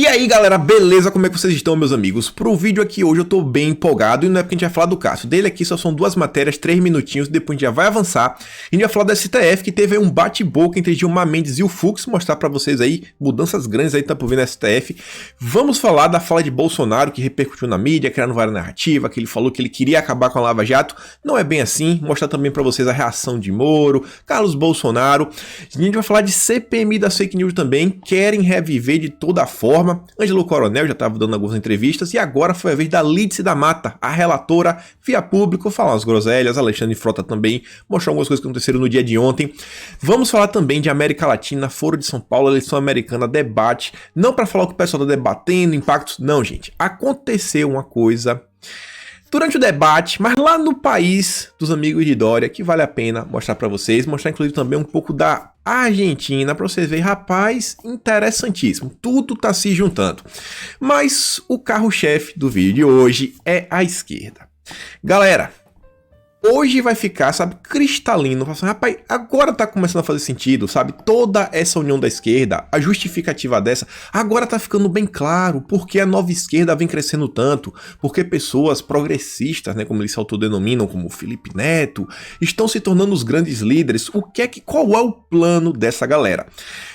E aí galera, beleza? Como é que vocês estão, meus amigos? Pro vídeo aqui hoje eu tô bem empolgado e não é porque a gente vai falar do Cássio. Dele aqui só são duas matérias, 3 minutinhos, depois a gente já vai avançar. E a gente vai falar do STF, que teve aí um bate-boca entre Gilmar Mendes e o Fux, mostrar pra vocês aí mudanças grandes aí tá por vir no STF. Vamos falar da fala de Bolsonaro, que repercutiu na mídia, criando várias narrativas, que ele falou que ele queria acabar com a Lava Jato. Não é bem assim, mostrar também pra vocês a reação de Moro, Carlos Bolsonaro. A gente vai falar de CPMI das fake news também, querem reviver de toda forma. Ângelo Coronel já estava dando algumas entrevistas e agora foi a vez da Lídice da Mata, a relatora, via público, falar umas groselhas, Alexandre Frota também, mostrar algumas coisas que aconteceram no dia de ontem. Vamos falar também de América Latina, Foro de São Paulo, eleição americana, debate, não para falar o que o pessoal está debatendo, impactos, não gente, aconteceu uma coisa durante o debate, mas lá no país dos amigos de Dória, que vale a pena mostrar para vocês, mostrar inclusive também um pouco da Argentina, para vocês verem, rapaz, interessantíssimo, tudo tá se juntando. Mas o carro-chefe do vídeo de hoje é a esquerda. Galera, hoje vai ficar, sabe, cristalino, rapaz, agora tá começando a fazer sentido, sabe, toda essa união da esquerda, a justificativa dessa, agora tá ficando bem claro porque a nova esquerda vem crescendo tanto, porque pessoas progressistas, né, como eles se autodenominam, como Felipe Neto, estão se tornando os grandes líderes. Qual é o plano dessa galera?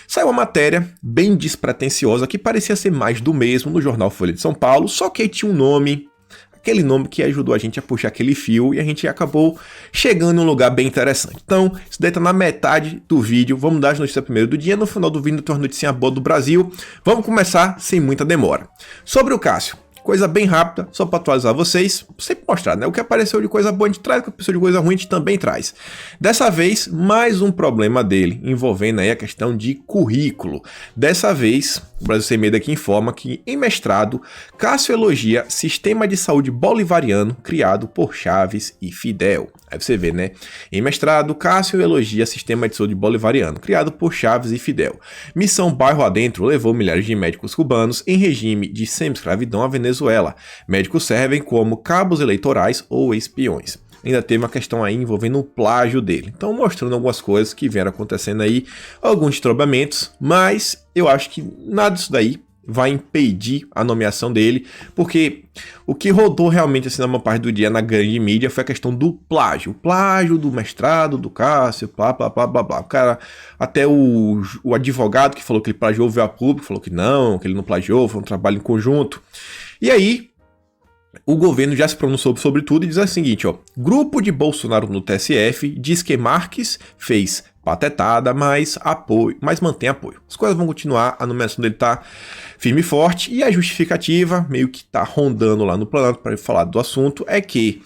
Saiu uma matéria bem despretensiosa que parecia ser mais do mesmo no jornal Folha de São Paulo, só que aí tinha um nome, aquele nome que ajudou a gente a puxar aquele fio e a gente acabou chegando em um lugar bem interessante. Então, isso daí tá na metade do vídeo, vamos dar as notícias primeiro do dia, no final do vídeo tem uma notícia boa do Brasil. Vamos começar sem muita demora. Sobre o Cássio, coisa bem rápida, só para atualizar vocês, sempre mostrar, né? O que apareceu de coisa boa a gente traz, o que apareceu de coisa ruim a gente também traz. Dessa vez, mais um problema dele, envolvendo aí a questão de currículo. Dessa vez, o Brasil Sem Medo aqui informa que, em mestrado, Cássio elogia sistema de saúde bolivariano criado por Chaves e Fidel. Aí você vê, né? Em mestrado, Cássio elogia sistema de saúde bolivariano criado por Chaves e Fidel. Missão Bairro Adentro levou milhares de médicos cubanos em regime de semi-escravidão à Venezuela. Médicos servem como cabos eleitorais ou espiões. Ainda teve uma questão aí envolvendo o plágio dele. Então mostrando algumas coisas que vieram acontecendo aí, alguns desdobramentos, mas eu acho que nada disso daí vai impedir a nomeação dele, porque o que rodou realmente assim na maior parte do dia na grande mídia foi a questão do plágio. O plágio do mestrado, do Cássio, blá blá blá blá blá. O cara, até o advogado que falou que ele plagiou veio a público, falou que ele não plagiou, foi um trabalho em conjunto. E aí, o governo já se pronunciou sobre tudo e diz o seguinte, ó, grupo de Bolsonaro no TSF diz que Marques fez patetada, mas mantém apoio. As coisas vão continuar, a nomeação dele tá firme e forte, e a justificativa, meio que tá rondando lá no Planalto para falar do assunto, é que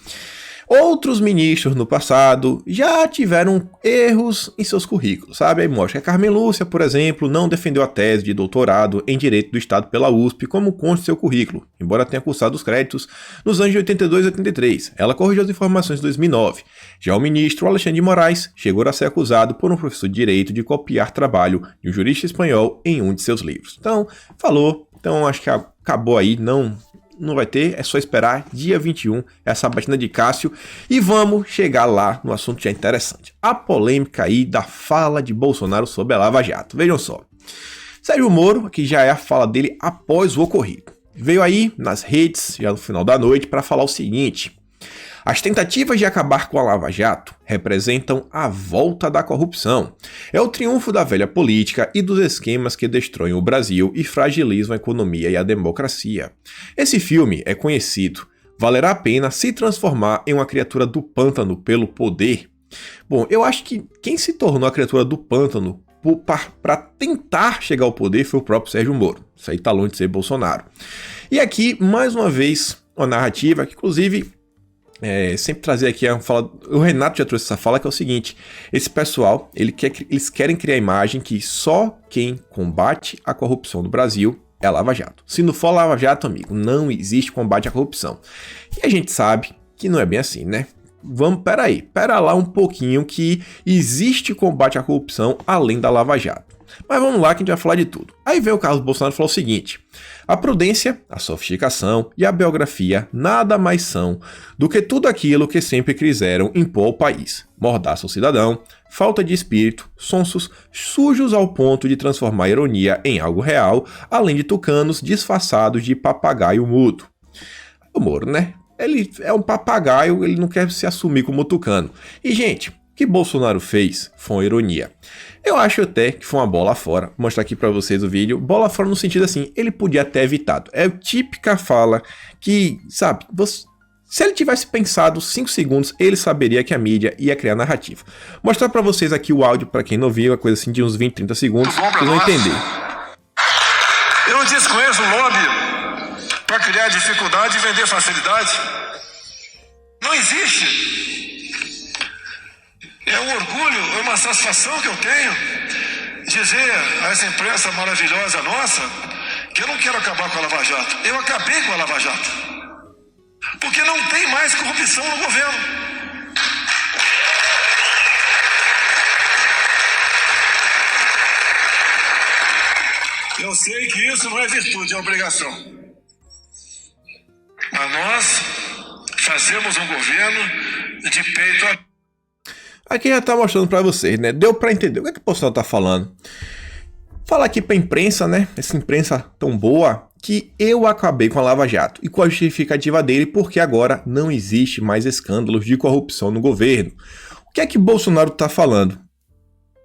outros ministros no passado já tiveram erros em seus currículos, sabe? Aí mostra que a Carmen Lúcia, por exemplo, não defendeu a tese de doutorado em Direito do Estado pela USP, como consta em seu currículo, embora tenha cursado os créditos nos anos de 82 e 83. Ela corrigiu as informações em 2009. Já o ministro Alexandre de Moraes chegou a ser acusado por um professor de Direito de copiar trabalho de um jurista espanhol em um de seus livros. Então, falou. Então, acho que acabou aí, não vai ter, é só esperar dia 21 essa batina de Cássio e vamos chegar lá no assunto já interessante. A polêmica aí da fala de Bolsonaro sobre a Lava Jato. Vejam só. Sérgio Moro, que já é a fala dele após o ocorrido, veio aí nas redes já no final da noite para falar o seguinte: as tentativas de acabar com a Lava Jato representam a volta da corrupção. É o triunfo da velha política e dos esquemas que destroem o Brasil e fragilizam a economia e a democracia. Esse filme é conhecido. Valerá a pena se transformar em uma criatura do pântano pelo poder? Bom, eu acho que quem se tornou a criatura do pântano para tentar chegar ao poder foi o próprio Sérgio Moro. Isso aí tá longe de ser Bolsonaro. E aqui, mais uma vez, uma narrativa que, inclusive, sempre trazer aqui a fala, o Renato já trouxe essa fala, que é o seguinte: esse pessoal, eles querem criar a imagem que só quem combate a corrupção no Brasil é a Lava Jato. Se não for a Lava Jato, amigo, não existe combate à corrupção. E a gente sabe que não é bem assim, né? Pera lá um pouquinho, que existe combate à corrupção além da Lava Jato. Mas vamos lá que a gente vai falar de tudo. Aí veio o Carlos Bolsonaro e falou o seguinte: a prudência, a sofisticação e a biografia nada mais são do que tudo aquilo que sempre quiseram impor ao país. Mordaça ao cidadão, falta de espírito, sonsos, sujos ao ponto de transformar a ironia em algo real, além de tucanos disfarçados de papagaio mudo. O Moro, né? Ele é um papagaio, ele não quer se assumir como tucano. E, gente, o que Bolsonaro fez foi uma ironia. Eu acho até que foi uma bola fora. Vou mostrar aqui pra vocês o vídeo. Bola fora no sentido assim, ele podia ter evitado. É a típica fala que, sabe, se ele tivesse pensado 5 segundos, ele saberia que a mídia ia criar narrativa. Vou mostrar pra vocês aqui o áudio, pra quem não viu, uma coisa assim de uns 20, 30 segundos, vocês vão entender. Eu desconheço o lobby para criar dificuldade e vender facilidade. Não existe. É um orgulho, é uma satisfação que eu tenho dizer a essa imprensa maravilhosa nossa que eu não quero acabar com a Lava Jato. Eu acabei com a Lava Jato. Porque não tem mais corrupção no governo. Eu sei que isso não é virtude, é obrigação. Mas nós fazemos um governo de peito aberto. Aqui já tá mostrando pra vocês, né? Deu pra entender o que é que o Bolsonaro tá falando. Fala aqui pra imprensa, né? Essa imprensa tão boa que eu acabei com a Lava Jato e com a justificativa dele porque agora não existe mais escândalos de corrupção no governo. O que é que Bolsonaro tá falando?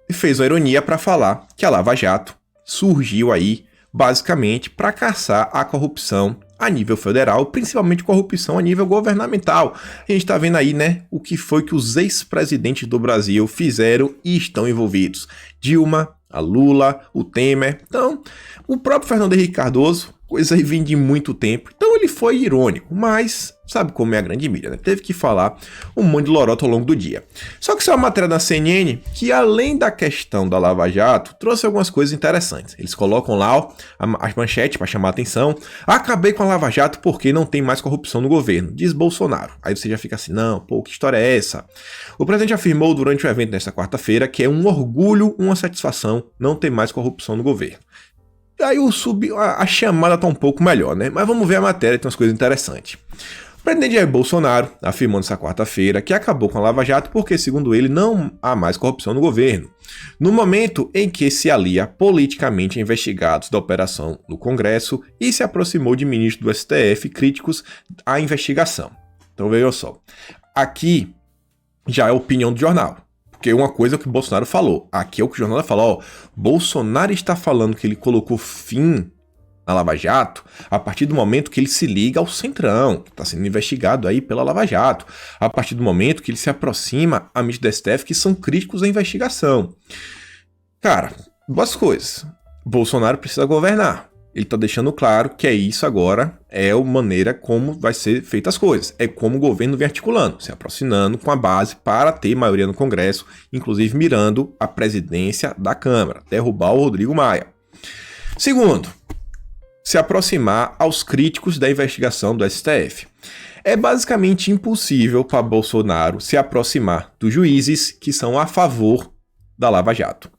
Ele fez uma ironia pra falar que a Lava Jato surgiu aí basicamente para caçar a corrupção a nível federal, principalmente corrupção a nível governamental. A gente está vendo aí, né, o que foi que os ex-presidentes do Brasil fizeram e estão envolvidos. Dilma, a Lula, o Temer. Então, o próprio Fernando Henrique Cardoso, coisa aí vem de muito tempo. Então ele foi irônico, mas sabe como é a grande mídia, né? Teve que falar um monte de lorota ao longo do dia. Só que isso é uma matéria da CNN que, além da questão da Lava Jato, trouxe algumas coisas interessantes. Eles colocam lá ó, as manchetes para chamar a atenção. Acabei com a Lava Jato porque não tem mais corrupção no governo, diz Bolsonaro. Aí você já fica assim, não, pô, que história é essa? O presidente afirmou durante o evento nesta quarta-feira que é um orgulho, uma satisfação não ter mais corrupção no governo. Aí a chamada tá um pouco melhor, né? Mas vamos ver a matéria, tem umas coisas interessantes. O presidente Jair Bolsonaro afirmou nessa quarta-feira que acabou com a Lava Jato porque, segundo ele, não há mais corrupção no governo. No momento em que se alia politicamente a investigados da operação no Congresso e se aproximou de ministros do STF críticos à investigação. Então vejam só, aqui já é a opinião do jornal. Porque uma coisa é o que o Bolsonaro falou. Aqui é o que o jornal falou. Ó, Bolsonaro está falando que ele colocou fim na Lava Jato a partir do momento que ele se liga ao Centrão, que está sendo investigado aí pela Lava Jato. A partir do momento que ele se aproxima a ministros do STF que são críticos à investigação. Cara, duas coisas. Bolsonaro precisa governar. Ele está deixando claro que é isso agora, é a maneira como vai ser feitas as coisas. É como o governo vem articulando, se aproximando com a base para ter maioria no Congresso, inclusive mirando a presidência da Câmara, derrubar o Rodrigo Maia. Segundo, se aproximar aos críticos da investigação do STF. É basicamente impossível para Bolsonaro se aproximar dos juízes que são a favor da Lava Jato.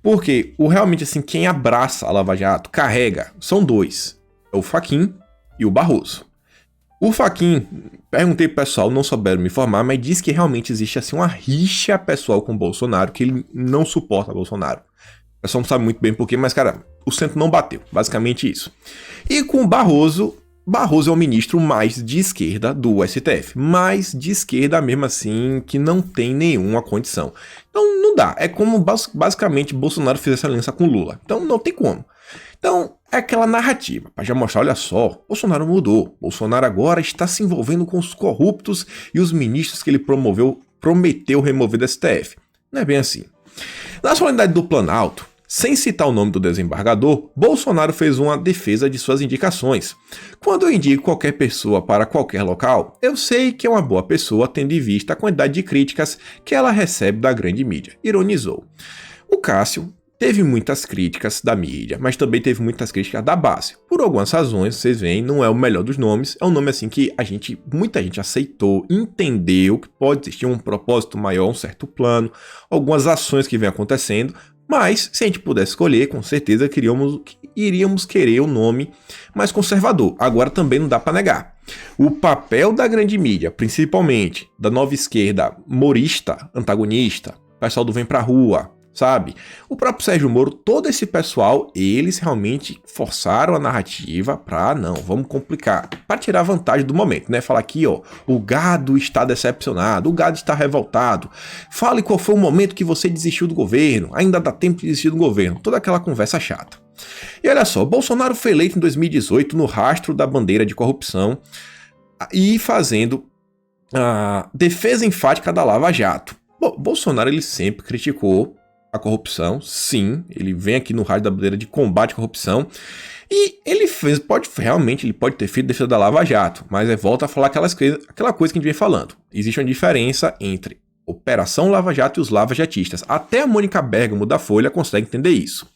Porque realmente assim, quem abraça a Lava Jato, carrega, são dois. É o Fachin e o Barroso. O Fachin, perguntei pro pessoal, não souberam me informar, mas diz que realmente existe assim uma rixa pessoal com o Bolsonaro, que ele não suporta Bolsonaro. O pessoal não sabe muito bem porquê, mas cara, o centro não bateu, basicamente isso. E com o Barroso é o ministro mais de esquerda do STF, mais de esquerda mesmo assim, que não tem nenhuma condição. Então não dá, é como basicamente Bolsonaro fez essa aliança com Lula, então não tem como. Então é aquela narrativa, para já mostrar, olha só, Bolsonaro mudou, Bolsonaro agora está se envolvendo com os corruptos e os ministros que ele prometeu remover do STF. Não é bem assim. Na solenidade do Planalto, sem citar o nome do desembargador, Bolsonaro fez uma defesa de suas indicações. Quando eu indico qualquer pessoa para qualquer local, eu sei que é uma boa pessoa tendo em vista a quantidade de críticas que ela recebe da grande mídia, ironizou. O Cássio teve muitas críticas da mídia, mas também teve muitas críticas da base. Por algumas razões, vocês veem, não é o melhor dos nomes, é um nome assim que muita gente aceitou, entendeu que pode existir um propósito maior, um certo plano, algumas ações que vem acontecendo, Mas, se a gente pudesse escolher, com certeza iríamos querer um nome mais conservador. Agora também não dá para negar. O papel da grande mídia, principalmente da nova esquerda morista, antagonista, pessoal do Vem Pra Rua, sabe? O próprio Sérgio Moro, todo esse pessoal, eles realmente forçaram a narrativa pra, não, vamos complicar, pra tirar vantagem do momento, né? Falar aqui, ó, o gado está decepcionado, o gado está revoltado, fale qual foi o momento que você desistiu do governo, ainda dá tempo de desistir do governo, toda aquela conversa chata. E olha só, Bolsonaro foi eleito em 2018 no rastro da bandeira de corrupção e fazendo a defesa enfática da Lava Jato. Bom, Bolsonaro, ele sempre criticou a corrupção, sim, ele vem aqui no rádio da bandeira de combate à corrupção e ele pode ter feito defesa da Lava Jato, mas volta a falar aquela coisa que a gente vem falando. Existe uma diferença entre Operação Lava Jato e os lava-jatistas. Até a Mônica Bergamo da Folha consegue entender isso.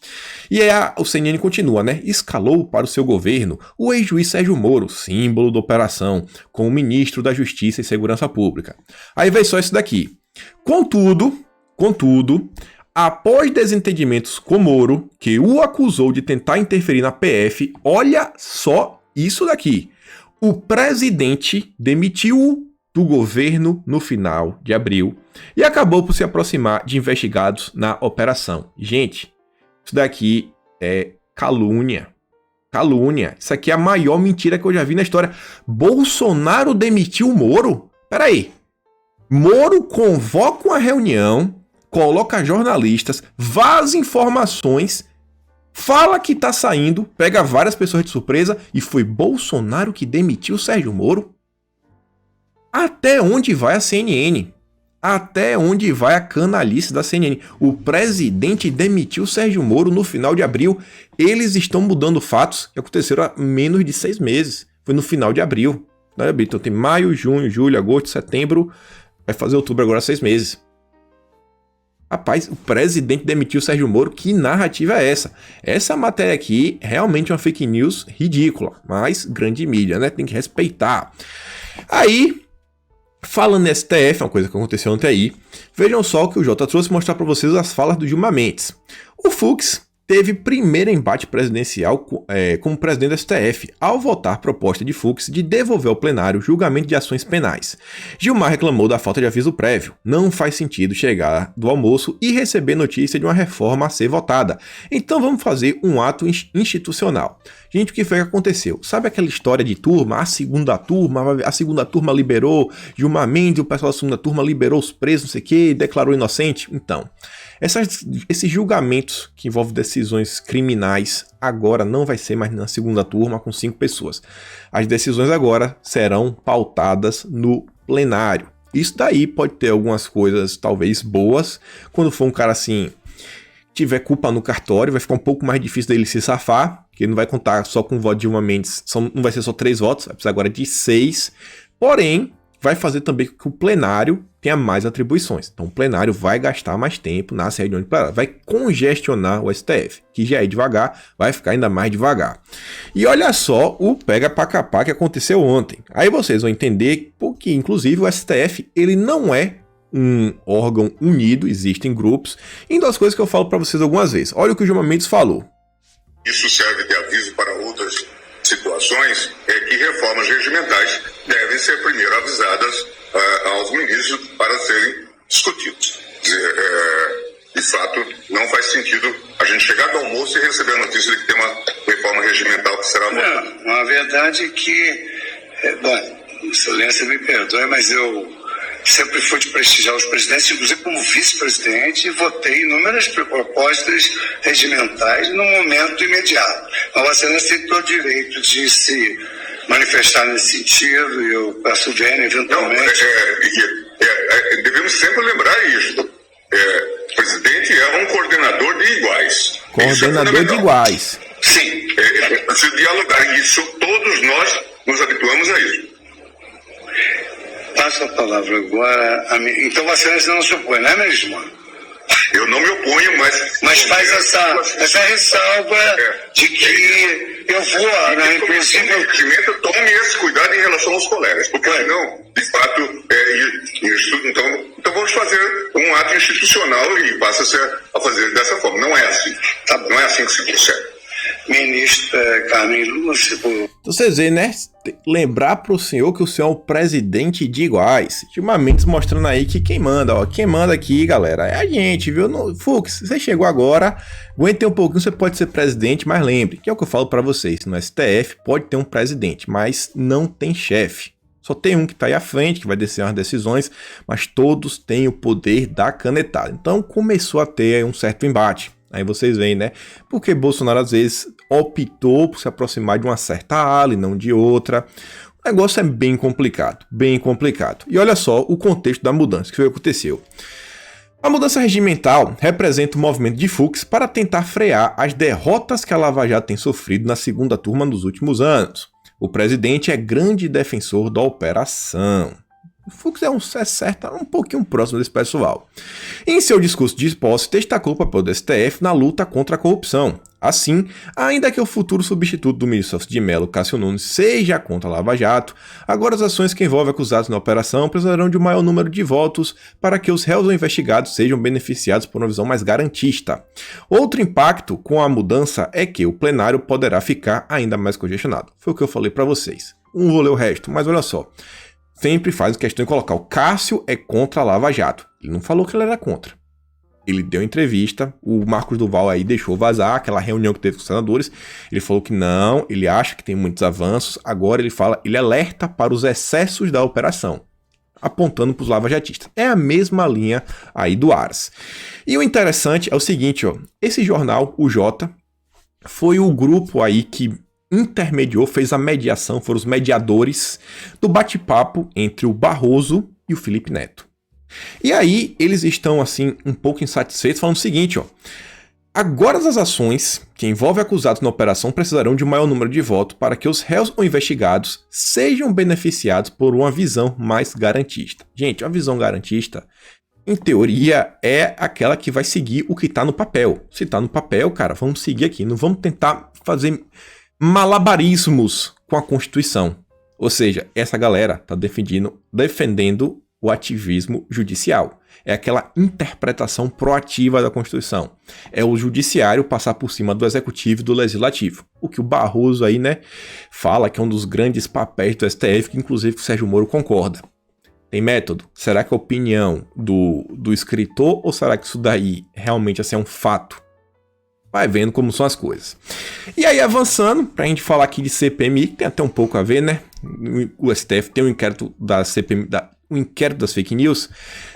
E aí o CNN continua, né? Escalou para o seu governo o ex-juiz Sérgio Moro, símbolo da operação, como ministro da Justiça e Segurança Pública. Aí vem só isso daqui. Contudo, após desentendimentos com Moro, que o acusou de tentar interferir na PF, olha só isso daqui. O presidente demitiu-o do governo no final de abril e acabou por se aproximar de investigados na operação. Gente, isso daqui é calúnia. Calúnia. Isso aqui é a maior mentira que eu já vi na história. Bolsonaro demitiu o Moro? Peraí. Moro convoca uma reunião, coloca jornalistas, vaza informações, fala que tá saindo, pega várias pessoas de surpresa e foi Bolsonaro que demitiu o Sérgio Moro? Até onde vai a CNN? Até onde vai a canalice da CNN? O presidente demitiu o Sérgio Moro no final de abril. Eles estão mudando fatos que aconteceram há menos de 6 meses. Foi no final de abril. Então tem maio, junho, julho, agosto, setembro. Vai fazer outubro agora 6 meses. Rapaz, o presidente demitiu o Sérgio Moro. Que narrativa é essa? Essa matéria aqui realmente é uma fake news ridícula. Mas grande mídia, né? Tem que respeitar. Aí, falando em STF, uma coisa que aconteceu ontem aí, vejam só o que o Jota trouxe mostrar para vocês as falas do Gilmar Mendes. O Fux teve primeiro embate presidencial como presidente do STF, ao votar proposta de Fux de devolver ao plenário o julgamento de ações penais. Gilmar reclamou da falta de aviso prévio. Não faz sentido chegar do almoço e receber notícia de uma reforma a ser votada. Então vamos fazer um ato institucional. Gente, o que foi que aconteceu? Sabe aquela história de turma? A segunda turma liberou Gilmar Mendes, o pessoal da segunda turma liberou os presos, não sei o que, declarou inocente? Então, esses julgamentos que envolvem decisões criminais agora não vai ser mais na segunda turma com 5 pessoas. As decisões agora serão pautadas no plenário. Isso daí pode ter algumas coisas talvez boas. Quando for um cara assim, tiver culpa no cartório, vai ficar um pouco mais difícil dele se safar, porque ele não vai contar só com o voto de Gilmar Mendes, não vai ser só 3 votos, vai precisar agora de 6. Porém, vai fazer também que o plenário tenha mais atribuições. Então o plenário vai gastar mais tempo nas reuniões de plenário, vai congestionar o STF, que já é devagar, vai ficar ainda mais devagar. E olha só o pega pra capar que aconteceu ontem. Aí vocês vão entender porque, inclusive, o STF, ele não é um órgão unido, existem grupos. E das coisas que eu falo para vocês algumas vezes. Olha o que o Gilmar Mendes falou. Isso serve de aviso para outras situações, que reformas regimentais devem ser primeiro avisadas aos ministros para serem discutidas. De fato, não faz sentido a gente chegar do almoço e receber a notícia de que tem uma reforma regimental que será votada. Não, a verdade é que, Excelência me perdoe, mas eu sempre fui de prestigiar os presidentes, inclusive como vice-presidente, e votei inúmeras propostas regimentais no momento imediato. A Vossa Excelência tem todo o direito de se manifestar nesse sentido, e eu peço vênia eventualmente. Devemos sempre lembrar isso. O presidente é um coordenador de iguais. Coordenador de iguais. Sim, é preciso dialogar, e isso todos nós nos habituamos a isso. Passo a palavra agora a mim. Então Vossa Excelência não se opõe, não é mesmo? Eu não me oponho, mas faz essa ressalva de que Eu vou, inclusive, tome esse cuidado em relação aos colegas, porque senão, de fato, então vamos fazer um ato institucional e passa-se a fazer dessa forma. Não é assim. Tá? Não é assim que se procede. Ministro Carmen Lúcia. Então vocês veem, né? Lembrar pro senhor que o senhor é o presidente de iguais. Ultimamente mostrando aí que quem manda, ó. Quem manda aqui, galera, é a gente, viu? Fux, você chegou agora, aguente um pouquinho, você pode ser presidente, mas lembre, que é o que eu falo pra vocês, no STF pode ter um presidente, mas não tem chefe. Só tem um que tá aí à frente, que vai descer as decisões, mas todos têm o poder da canetada. Então começou a ter um certo embate. Aí vocês veem, né? Porque Bolsonaro às vezes optou por se aproximar de uma certa ala e não de outra. O negócio é bem complicado, bem complicado. E olha só o contexto da mudança que foi aconteceu. A mudança regimental representa o movimento de Fux para tentar frear as derrotas que a Lava Jato tem sofrido na segunda turma nos últimos anos. O presidente é grande defensor da operação. O Fux é um pouquinho próximo desse pessoal. Em seu discurso de posse, destacou o papel do STF na luta contra a corrupção. Assim, ainda que o futuro substituto do ministro Celso de Mello, Cássio Nunes, seja contra a Lava Jato, agora as ações que envolvem acusados na operação precisarão de um maior número de votos para que os réus ou investigados sejam beneficiados por uma visão mais garantista. Outro impacto com a mudança é que o plenário poderá ficar ainda mais congestionado. Foi o que eu falei para vocês. Não vou ler o resto, mas olha só. Sempre faz questão de colocar o Cássio é contra a Lava Jato. Ele não falou que ele era contra. Ele deu entrevista, o Marcos Duval aí deixou vazar aquela reunião que teve com os senadores. Ele falou que não, ele acha que tem muitos avanços. Agora ele alerta para os excessos da operação, apontando para os lavajatistas. É a mesma linha aí do Aras. E o interessante é o seguinte, ó, esse jornal, o Jota, foi o grupo aí que intermediou, fez a mediação, foram os mediadores do bate-papo entre o Barroso e o Felipe Neto. E aí eles estão assim um pouco insatisfeitos, falando o seguinte, ó: agora as ações que envolvem acusados na operação precisarão de um maior número de votos para que os réus ou investigados sejam beneficiados por uma visão mais garantista. Gente, a visão garantista, em teoria, é aquela que vai seguir o que está no papel. Se está no papel, cara, vamos seguir aqui, não vamos tentar fazer malabarismos com a Constituição. Ou seja, essa galera está defendendo o ativismo judicial. É aquela interpretação proativa da Constituição. É o judiciário passar por cima do executivo e do legislativo. O que o Barroso aí, né, fala que é um dos grandes papéis do STF, que inclusive o Sérgio Moro concorda. Tem método? Será que é a opinião do escritor ou será que isso daí realmente assim, é um fato? Vai vendo como são as coisas. E aí, avançando, pra gente falar aqui de CPMI, que tem até um pouco a ver, né? O STF tem um inquérito da CPMI, o inquérito das fake news.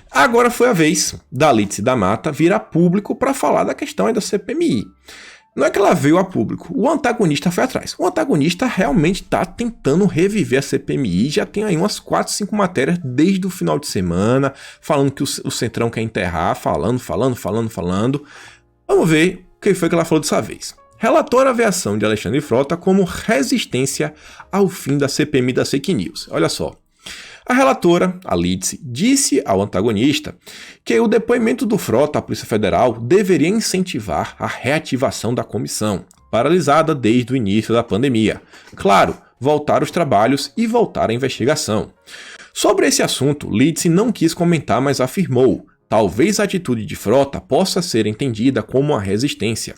Agora foi a vez da Lídice da Mata vir a público para falar da questão aí da CPMI. Não é que ela veio a público, o antagonista foi atrás. O antagonista realmente está tentando reviver a CPMI, já tem aí umas 4, 5 matérias desde o final de semana, falando que o Centrão quer enterrar, falando. Vamos ver o que foi que ela falou dessa vez. Relator a aviação de Alexandre Frota como resistência ao fim da CPMI das fake news. Olha só. A relatora, a Lídice, disse ao antagonista que o depoimento do Frota à Polícia Federal deveria incentivar a reativação da comissão, paralisada desde o início da pandemia. Claro, voltar os trabalhos e voltar a investigação. Sobre esse assunto, Lídice não quis comentar, mas afirmou: talvez a atitude de Frota possa ser entendida como uma resistência.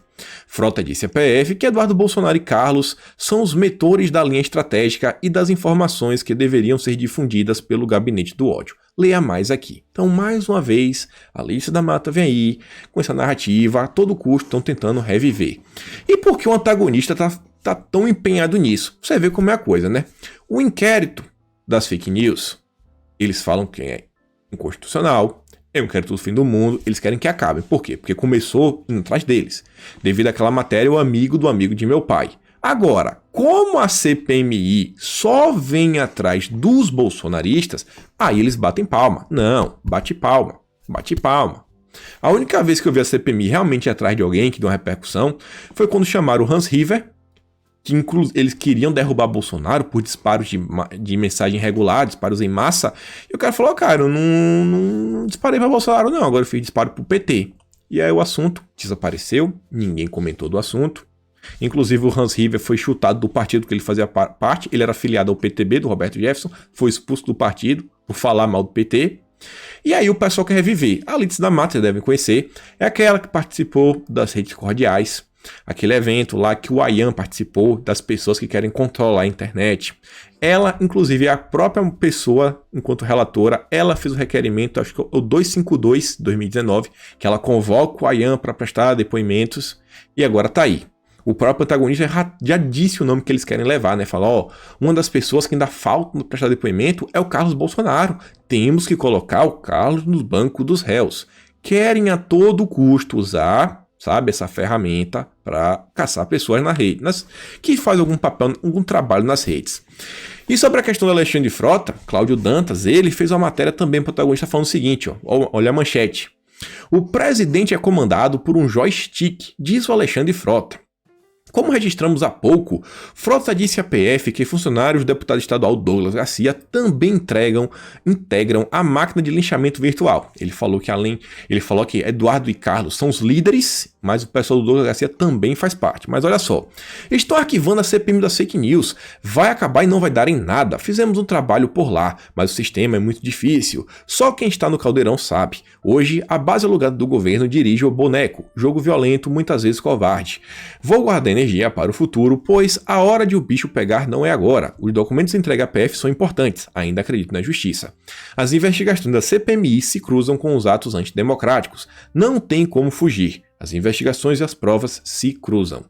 Frota disse à PF que Eduardo Bolsonaro e Carlos são os mentores da linha estratégica e das informações que deveriam ser difundidas pelo gabinete do ódio. Leia mais aqui. Então, mais uma vez, a Lídice da Mata vem aí com essa narrativa, a todo custo estão tentando reviver. E por que o antagonista tá tão empenhado nisso? Você vê como é a coisa, né? O inquérito das fake news, eles falam que é inconstitucional, eu quero tudo fim do mundo, eles querem que acabe. Por quê? Porque começou indo atrás deles. Devido àquela matéria, o amigo do amigo de meu pai. Agora, como a CPMI só vem atrás dos bolsonaristas, aí eles batem palma. Não, bate palma. A única vez que eu vi a CPMI realmente ir atrás de alguém que deu uma repercussão foi quando chamaram o Hans River, que eles queriam derrubar Bolsonaro por disparos de mensagem irregular, disparos em massa, e o cara falou: cara, eu não disparei pra Bolsonaro não, agora eu fiz disparo pro PT. E aí o assunto desapareceu, ninguém comentou do assunto. Inclusive o Hans River foi chutado do partido que ele fazia parte, ele era afiliado ao PTB do Roberto Jefferson, foi expulso do partido por falar mal do PT. E aí o pessoal quer reviver. A Lídice da Mata, vocês devem conhecer, é aquela que participou das redes cordiais, aquele evento lá que o Ayan participou, das pessoas que querem controlar a internet. Ela, inclusive, é a própria pessoa, enquanto relatora, ela fez o requerimento, acho que é o 252 de 2019, que ela convoca o Ayan para prestar depoimentos, e agora tá aí. O próprio antagonista já disse o nome que eles querem levar, né? Falou, uma das pessoas que ainda falta no prestar depoimento é o Carlos Bolsonaro. Temos que colocar o Carlos no banco dos réus. Querem a todo custo usar, sabe, essa ferramenta para caçar pessoas na rede, que faz algum papel, algum trabalho nas redes. E sobre a questão do Alexandre Frota, Cláudio Dantas, ele fez uma matéria também para o protagonista falando o seguinte, olha a manchete. O presidente é comandado por um joystick, diz o Alexandre Frota. Como registramos há pouco, Frota disse à PF que funcionários do deputado estadual Douglas Garcia também integram a máquina de linchamento virtual. Ele falou que Eduardo e Carlos são os líderes, mas o pessoal do Douglas Garcia também faz parte. Mas olha só, estão arquivando a CPMI das fake news, vai acabar e não vai dar em nada. Fizemos um trabalho por lá, mas o sistema é muito difícil. Só quem está no caldeirão sabe. Hoje, a base alugada do governo dirige o boneco, jogo violento, muitas vezes covarde. Vou guardar energia para o futuro, pois a hora de o bicho pegar não é agora. Os documentos entregues à PF são importantes, ainda acredito na justiça. As investigações da CPMI se cruzam com os atos antidemocráticos. Não tem como fugir. As investigações e as provas se cruzam.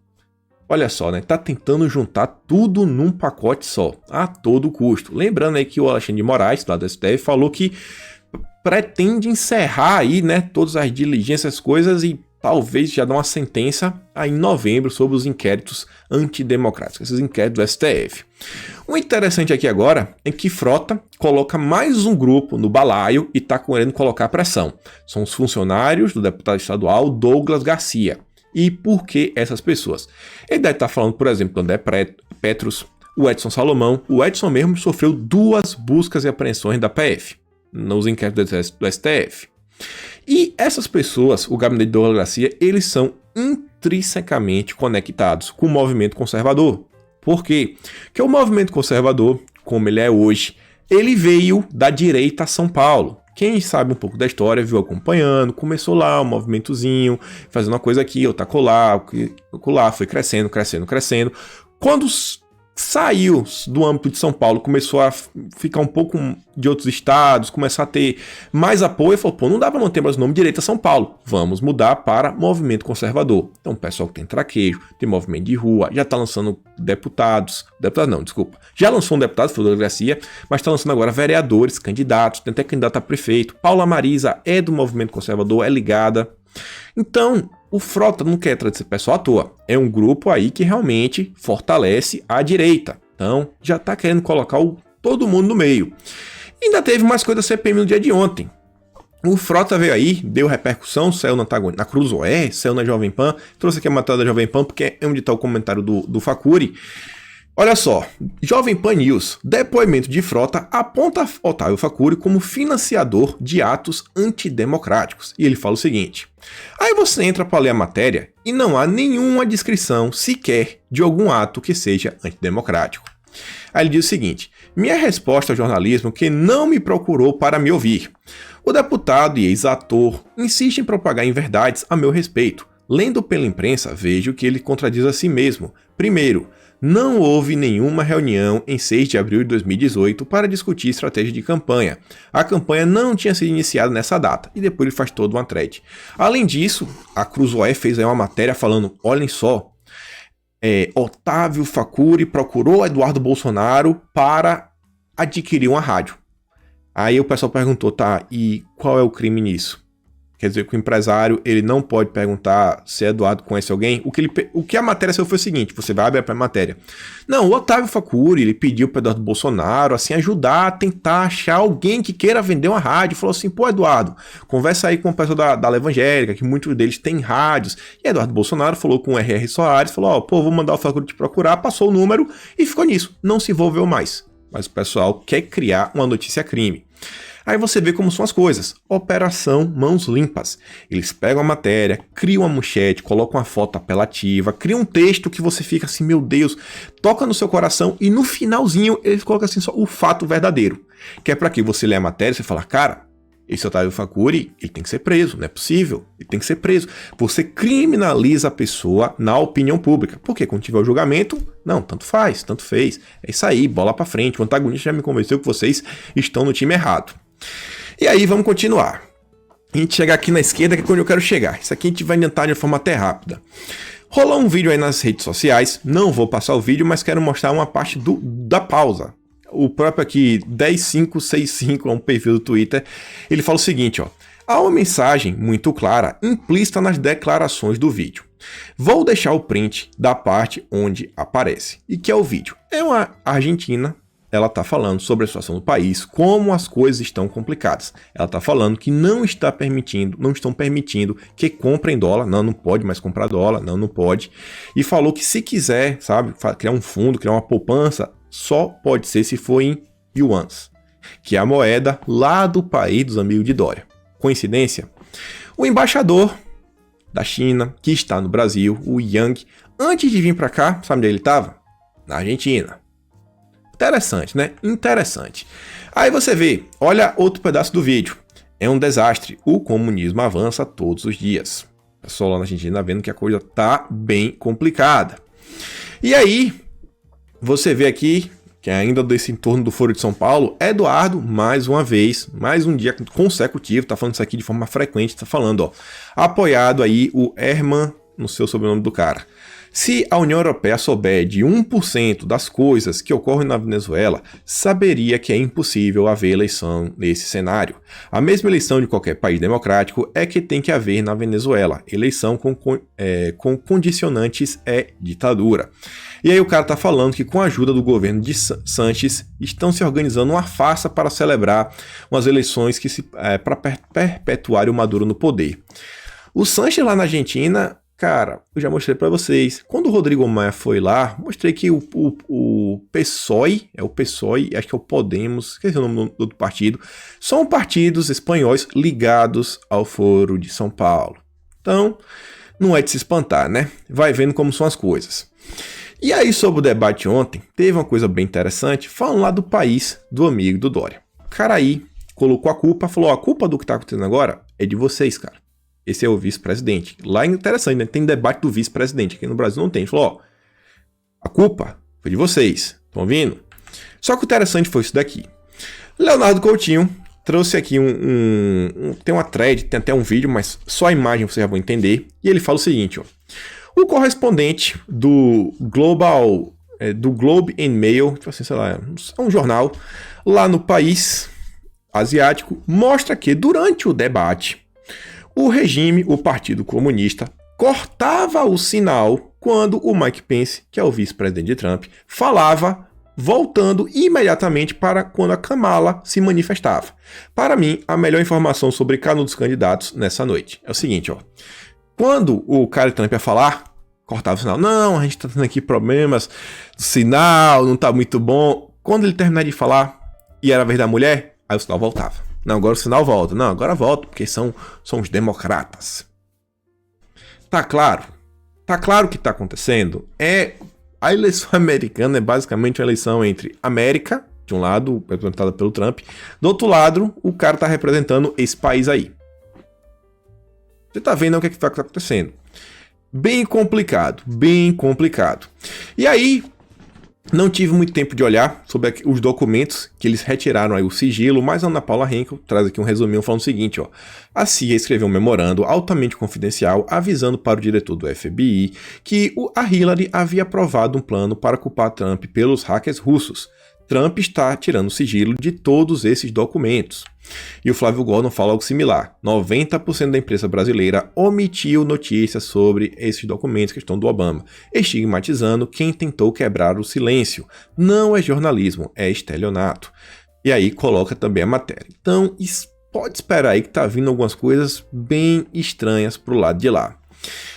Olha só, né? Tá tentando juntar tudo num pacote só, a todo custo. Lembrando aí que o Alexandre de Moraes, lá do STF, falou que pretende encerrar aí, né, todas as diligências, coisas e talvez já dar uma sentença aí em novembro sobre os inquéritos antidemocráticos, esses inquéritos do STF. O interessante aqui agora é que Frota coloca mais um grupo no balaio e está querendo colocar pressão. São os funcionários do deputado estadual Douglas Garcia. E por que essas pessoas? Ele deve estar falando, por exemplo, do André Petros, o Edson Salomão. O Edson mesmo sofreu 2 buscas e apreensões da PF nos inquéritos do STF. E essas pessoas, o gabinete de Douglas Garcia, eles são intrinsecamente conectados com o movimento conservador. Por quê? Porque o movimento conservador, como ele é hoje, ele veio da direita a São Paulo. Quem sabe um pouco da história viu acompanhando, começou lá um movimentozinho, fazendo uma coisa aqui, outra colar, foi crescendo. Quando saiu do âmbito de São Paulo, começou a ficar um pouco de outros estados, começar a ter mais apoio, falou, pô, não dá pra manter mais o nome direita São Paulo, vamos mudar para movimento conservador. Então o pessoal que tem traquejo, tem movimento de rua, já tá lançando já lançou um deputado, foi o Douglas Garcia, mas tá lançando agora vereadores, candidatos, tem até candidato a prefeito. Paula Marisa é do movimento conservador, é ligada. Então, o Frota não quer trazer esse pessoal à toa. É um grupo aí que realmente fortalece a direita. Então, já tá querendo colocar todo mundo no meio. E ainda teve mais coisa da CPMI no dia de ontem. O Frota veio aí, deu repercussão, saiu na Cruzoé, saiu na Jovem Pan. Trouxe aqui a matéria da Jovem Pan porque é onde está o comentário do Facuri. Olha só, Jovem Pan News, depoimento de Frota aponta Otávio Facuri como financiador de atos antidemocráticos. E ele fala o seguinte, aí você entra para ler a matéria e não há nenhuma descrição sequer de algum ato que seja antidemocrático. Aí ele diz o seguinte, minha resposta ao jornalismo que não me procurou para me ouvir. O deputado e ex-ator insiste em propagar inverdades a meu respeito. Lendo pela imprensa, vejo que ele contradiz a si mesmo. Primeiro, não houve nenhuma reunião em 6 de abril de 2018 para discutir estratégia de campanha. A campanha não tinha sido iniciada nessa data, e depois ele faz todo uma thread. Além disso, a Cruzoé fez aí uma matéria falando, olhem só, Otávio Facuri procurou Eduardo Bolsonaro para adquirir uma rádio. Aí o pessoal perguntou, tá, e qual é o crime nisso? Quer dizer que o empresário ele não pode perguntar se Eduardo conhece alguém. O que a matéria foi o seguinte, você vai abrir a matéria. Não, o Otávio Facuri, ele pediu para Eduardo Bolsonaro assim, ajudar a tentar achar alguém que queira vender uma rádio. Falou assim, pô Eduardo, conversa aí com o pessoal da Evangélica, que muitos deles têm rádios. E Eduardo Bolsonaro falou com o R.R. Soares, falou, pô, vou mandar o Facuri te procurar, passou o número e ficou nisso. Não se envolveu mais. Mas o pessoal quer criar uma notícia crime. Aí você vê como são as coisas. Operação Mãos Limpas. Eles pegam a matéria, criam uma manchete, colocam uma foto apelativa, criam um texto que você fica assim, meu Deus, toca no seu coração, e no finalzinho eles colocam assim só o fato verdadeiro. Que é para que você lê a matéria e você fala, cara, esse Otávio Facuri, ele tem que ser preso, não é possível, ele tem que ser preso. Você criminaliza a pessoa na opinião pública. Porque quando tiver o julgamento, não, tanto faz, tanto fez. É isso aí, bola pra frente. O antagonista já me convenceu que vocês estão no time errado. E aí, vamos continuar. A gente chega aqui na esquerda, que é onde eu quero chegar. Isso aqui a gente vai tentar de forma até rápida. Rolou um vídeo aí nas redes sociais, não vou passar o vídeo, mas quero mostrar uma parte da pausa. O próprio aqui, 10565, é um perfil do Twitter, ele fala o seguinte, ó. Há uma mensagem muito clara, implícita nas declarações do vídeo. Vou deixar o print da parte onde aparece. E que é o vídeo? É uma argentina, ela tá falando sobre a situação do país, como as coisas estão complicadas. Ela tá falando que não estão permitindo que comprem dólar, não pode mais comprar dólar, não pode. E falou que se quiser, sabe, criar um fundo, criar uma poupança, só pode ser se for em yuans, que é a moeda lá do país dos amigos de Dória. Coincidência? O embaixador da China, que está no Brasil, o Yang, antes de vir para cá, sabe onde ele estava? Na Argentina. Interessante, né? Interessante. Aí você vê, olha outro pedaço do vídeo. É um desastre. O comunismo avança todos os dias. O pessoal lá na Argentina vendo que a coisa tá bem complicada. E aí, você vê aqui, que ainda desse entorno do Foro de São Paulo, Eduardo, mais uma vez, mais um dia consecutivo, tá falando isso aqui de forma frequente, tá falando, ó, apoiado aí o Herman, não sei o sobrenome do cara. Se a União Europeia souber de 1% das coisas que ocorrem na Venezuela, saberia que é impossível haver eleição nesse cenário. A mesma eleição de qualquer país democrático é que tem que haver na Venezuela. Eleição com condicionantes é ditadura. E aí o cara tá falando que com a ajuda do governo de Sanches estão se organizando uma farsa para celebrar umas eleições que para perpetuar o Maduro no poder. O Sanches lá na Argentina, cara, eu já mostrei para vocês. Quando o Rodrigo Maia foi lá, mostrei que o PSOE, acho que é o Podemos, esqueci o nome do partido, são partidos espanhóis ligados ao Foro de São Paulo. Então, não é de se espantar, né? Vai vendo como são as coisas. E aí, sobre o debate ontem, teve uma coisa bem interessante, falando lá do país do amigo do Dória. O cara aí colocou a culpa, falou, a culpa do que tá acontecendo agora é de vocês, cara. Esse é o vice-presidente. Lá é interessante, né? Tem debate do vice-presidente. Aqui no Brasil não tem. Ele falou, ó, a culpa foi de vocês. Estão ouvindo? Só que o interessante foi isso daqui. Leonardo Coutinho trouxe aqui tem uma thread, tem até um vídeo, mas só a imagem vocês já vão entender. E ele fala o seguinte, ó. O correspondente do Globe and Mail, tipo assim, sei lá, é um jornal, lá no país asiático, mostra que durante o debate, o regime, o Partido Comunista, cortava o sinal quando o Mike Pence, que é o vice-presidente de Trump, falava, voltando imediatamente para quando a Kamala se manifestava. Para mim, a melhor informação sobre cada um dos candidatos nessa noite é o seguinte, ó. Quando o cara de Trump ia falar, cortava o sinal. Não, a gente tá tendo aqui problemas do sinal, não tá muito bom. Quando ele terminar de falar e era a vez da mulher, aí o sinal voltava. Não, agora o sinal volta. Não, agora volta, porque são os democratas. Tá claro? Tá claro o que tá acontecendo? A eleição americana é basicamente uma eleição entre América, de um lado, representada pelo Trump, do outro lado, o cara tá representando esse país aí. Você tá vendo o que tá acontecendo. Bem complicado, bem complicado. E aí, não tive muito tempo de olhar sobre os documentos que eles retiraram aí o sigilo, mas a Ana Paula Henkel traz aqui um resuminho falando o seguinte, ó. A CIA escreveu um memorando altamente confidencial avisando para o diretor do FBI que a Hillary havia aprovado um plano para culpar Trump pelos hackers russos. Trump está tirando o sigilo de todos esses documentos. E o Flávio Gordon fala algo similar. 90% da imprensa brasileira omitiu notícias sobre esses documentos que estão do Obama, estigmatizando quem tentou quebrar o silêncio. Não é jornalismo, é estelionato. E aí coloca também a matéria. Então, pode esperar aí que tá vindo algumas coisas bem estranhas pro lado de lá.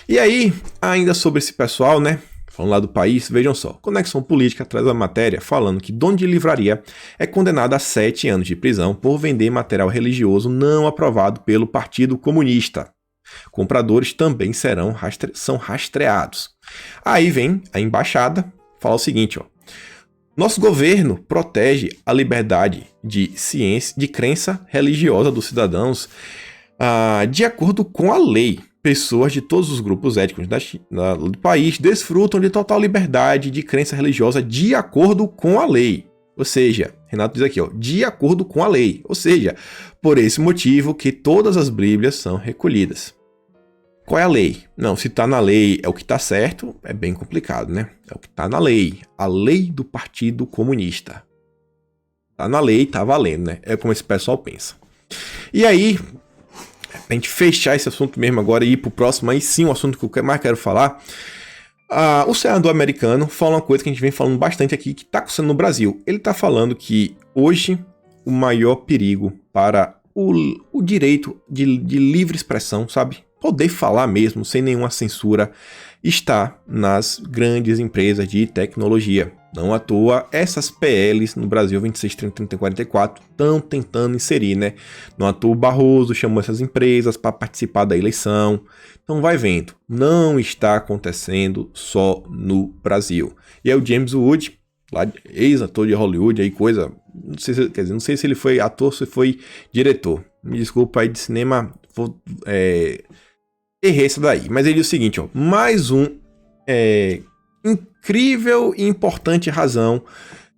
E aí, ainda sobre esse pessoal, né? Falando lá do país, vejam só, Conexão Política traz a matéria falando que dono de livraria é condenado a 7 anos de prisão por vender material religioso não aprovado pelo Partido Comunista. Compradores também são rastreados. Aí vem a embaixada, fala o seguinte, ó. Nosso governo protege a liberdade de ciência, de crença religiosa dos cidadãos de acordo com a lei. Pessoas de todos os grupos étnicos do país desfrutam de total liberdade de crença religiosa de acordo com a lei. Ou seja, Renato diz aqui, ó, de acordo com a lei. Ou seja, por esse motivo que todas as Bíblias são recolhidas. Qual é a lei? Não, se está na lei é o que está certo, é bem complicado, né? É o que está na lei. A lei do Partido Comunista. Está na lei, está valendo, né? É como esse pessoal pensa. E aí, pra gente fechar esse assunto mesmo agora e ir pro próximo, aí sim, o assunto que eu mais quero falar. O senador americano fala uma coisa que a gente vem falando bastante aqui, que está acontecendo no Brasil. Ele está falando que hoje o maior perigo para o direito de livre expressão, sabe? Poder falar mesmo, sem nenhuma censura, está nas grandes empresas de tecnologia. Não à toa, essas PLs no Brasil 26, 30, 30 e 44 estão tentando inserir, né? Não à toa o Barroso chamou essas empresas para participar da eleição. Então vai vendo, não está acontecendo só no Brasil. E aí o James Woods, ex-ator de Hollywood, aí coisa, não sei se ele foi ator ou se foi diretor. Me desculpa aí de cinema, errei essa daí. Mas ele diz o seguinte, ó, mais um incrível e importante razão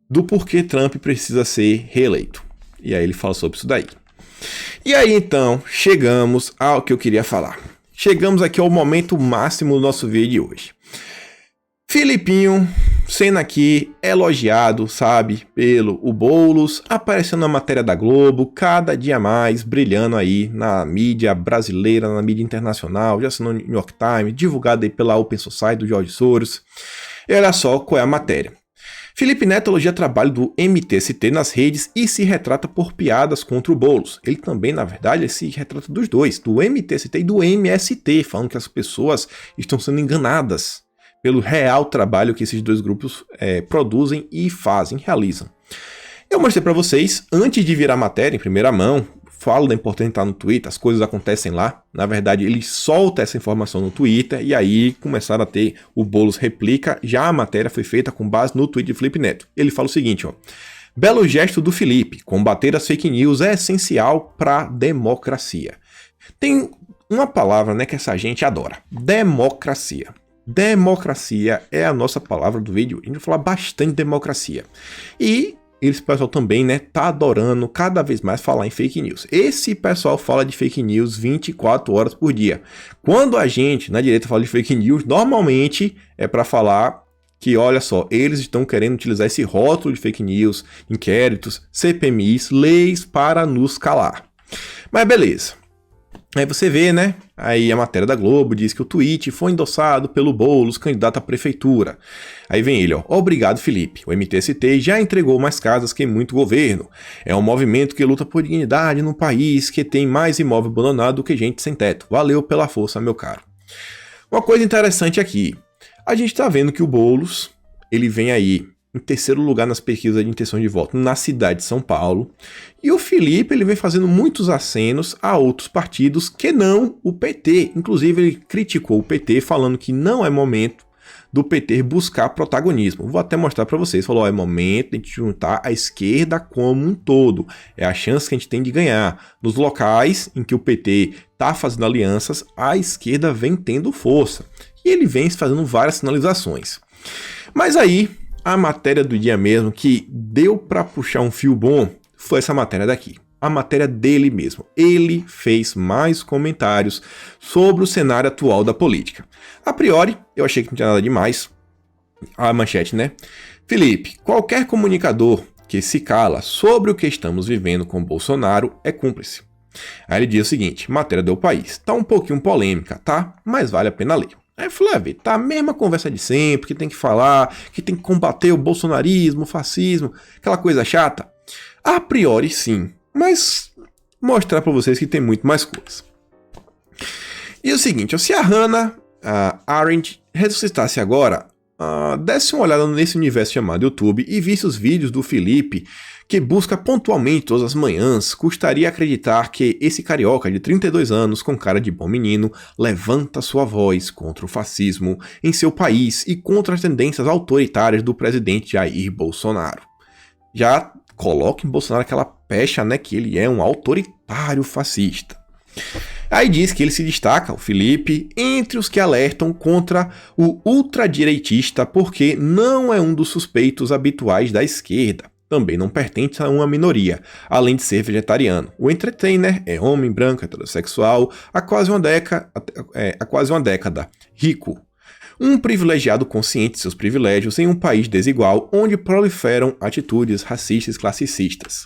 do porquê Trump precisa ser reeleito. E aí ele fala sobre isso daí. E aí então, chegamos ao que eu queria falar. Chegamos aqui ao momento máximo do nosso vídeo de hoje. Filipinho sendo aqui elogiado, sabe, pelo Boulos, aparecendo na matéria da Globo, cada dia mais brilhando aí na mídia brasileira, na mídia internacional, já assinou no New York Times, divulgado aí pela Open Society do Jorge Soros. E olha só qual é a matéria. Felipe Neto elogia trabalho do MTST nas redes e se retrata por piadas contra o Boulos. Ele também, na verdade, se retrata dos dois, do MTST e do MST, falando que as pessoas estão sendo enganadas pelo real trabalho que esses dois grupos produzem e realizam. Eu mostrei para vocês, antes de virar matéria em primeira mão, falo da importância de estar no Twitter, as coisas acontecem lá. Na verdade, ele solta essa informação no Twitter e aí começaram a ter o Boulos replica. Já a matéria foi feita com base no tweet de Felipe Neto. Ele fala o seguinte, ó. Belo gesto do Felipe, combater as fake news é essencial para a democracia. Tem uma palavra, né, que essa gente adora, democracia. Democracia é a nossa palavra do vídeo. A gente vai falar bastante de democracia. E esse pessoal também, né, tá adorando cada vez mais falar em fake news. Esse pessoal fala de fake news 24 horas por dia. Quando a gente, na direita, fala de fake news, normalmente é para falar que, olha só, eles estão querendo utilizar esse rótulo de fake news, inquéritos, CPMIs, leis para nos calar. Mas beleza. Aí você vê, né? Aí a matéria da Globo diz que o tweet foi endossado pelo Boulos, candidato à prefeitura. Aí vem ele, ó. Obrigado, Felipe. O MTST já entregou mais casas que muito governo. É um movimento que luta por dignidade num país que tem mais imóvel abandonado do que gente sem teto. Valeu pela força, meu caro. Uma coisa interessante aqui. A gente tá vendo que o Boulos, ele vem aí em terceiro lugar nas pesquisas de intenção de voto na cidade de São Paulo. E o Felipe, ele vem fazendo muitos acenos a outros partidos que não o PT. Inclusive, ele criticou o PT, falando que não é momento do PT buscar protagonismo. Vou até mostrar para vocês. Falou, é momento de a gente juntar a esquerda como um todo. É a chance que a gente tem de ganhar. Nos locais em que o PT está fazendo alianças, a esquerda vem tendo força. E ele vem fazendo várias sinalizações. Mas aí, a matéria do dia mesmo, que deu para puxar um fio bom, foi essa matéria daqui. A matéria dele mesmo. Ele fez mais comentários sobre o cenário atual da política. A priori, eu achei que não tinha nada demais. A manchete, né? Felipe, qualquer comunicador que se cala sobre o que estamos vivendo com Bolsonaro é cúmplice. Aí ele diz o seguinte, matéria do País. Tá um pouquinho polêmica, tá? Mas vale a pena ler. Aí Flávio, tá a mesma conversa de sempre, que tem que falar, que tem que combater o bolsonarismo, o fascismo, aquela coisa chata. A priori sim, mas mostrar pra vocês que tem muito mais coisa. E é o seguinte, se a Hannah Arendt ressuscitasse agora, desse uma olhada nesse universo chamado YouTube e visse os vídeos do Felipe, que busca pontualmente todas as manhãs, custaria acreditar que esse carioca de 32 anos, com cara de bom menino, levanta sua voz contra o fascismo em seu país e contra as tendências autoritárias do presidente Jair Bolsonaro. Já coloca em Bolsonaro aquela pecha, né, que ele é um autoritário fascista. Aí diz que ele se destaca, o Felipe, entre os que alertam contra o ultradireitista porque não é um dos suspeitos habituais da esquerda. Também não pertence a uma minoria, além de ser vegetariano. O entertainer é homem, branco, heterossexual, há quase uma década, rico. Um privilegiado consciente de seus privilégios em um país desigual onde proliferam atitudes racistas e classicistas.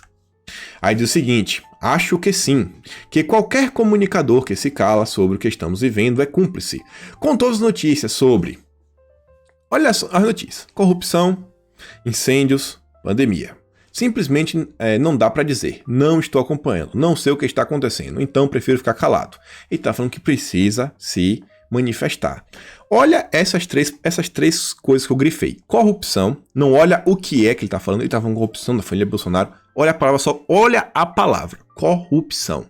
Aí diz o seguinte: acho que sim, que qualquer comunicador que se cala sobre o que estamos vivendo é cúmplice, com todas as notícias sobre, olha só as notícias, corrupção, incêndios, pandemia. Simplesmente não dá pra dizer, não estou acompanhando, não sei o que está acontecendo, então prefiro ficar calado. Ele tá falando que precisa se manifestar. Olha essas três coisas que eu grifei. Corrupção, não olha o que é que ele tá falando, ele tá falando corrupção da família Bolsonaro. Olha a palavra só, olha a palavra, corrupção.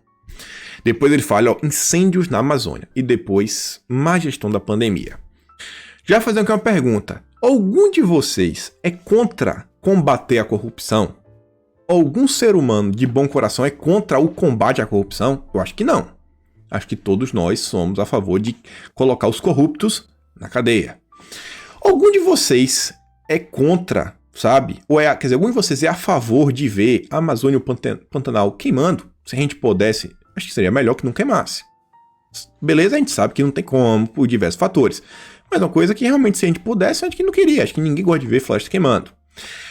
Depois ele fala, ó, incêndios na Amazônia. E depois, má gestão da pandemia. Já fazendo aqui uma pergunta. Algum de vocês é contra combater a corrupção? Algum ser humano de bom coração é contra o combate à corrupção? Eu acho que não. Acho que todos nós somos a favor de colocar os corruptos na cadeia. Algum de vocês é contra, sabe? Ou quer dizer, algum de vocês é a favor de ver a Amazônia e o Pantanal queimando? Se a gente pudesse, acho que seria melhor que não queimasse. Beleza, a gente sabe que não tem como, por diversos fatores. Mas uma coisa que realmente, se a gente pudesse, a gente não queria. Acho que ninguém gosta de ver floresta queimando.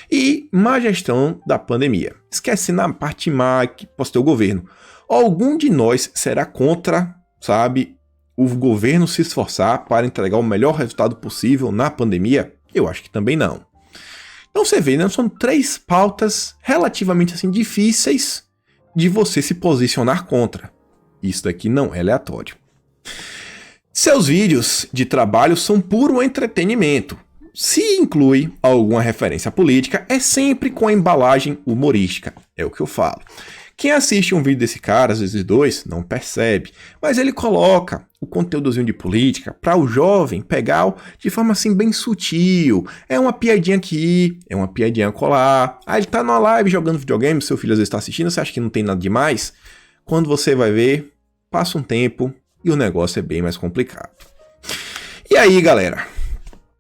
E má gestão da pandemia. Esquece na parte má que possa ter o governo. Algum de nós será contra, sabe, o governo se esforçar para entregar o melhor resultado possível na pandemia? Eu acho que também não. Então você vê, né? São 3 pautas relativamente assim difíceis de você se posicionar contra. Isso daqui não é aleatório. Seus vídeos de trabalho são puro entretenimento. Se inclui alguma referência política, é sempre com a embalagem humorística. É o que eu falo. Quem assiste um vídeo desse cara, às vezes 2, não percebe, mas ele coloca o conteúdozinho de política para o jovem pegar de forma assim bem sutil. É uma piadinha aqui, é uma piadinha colar. Aí ele tá numa live jogando videogame, seu filho às vezes está assistindo, você acha que não tem nada demais? Quando você vai ver, passa um tempo e o negócio é bem mais complicado. E aí, galera?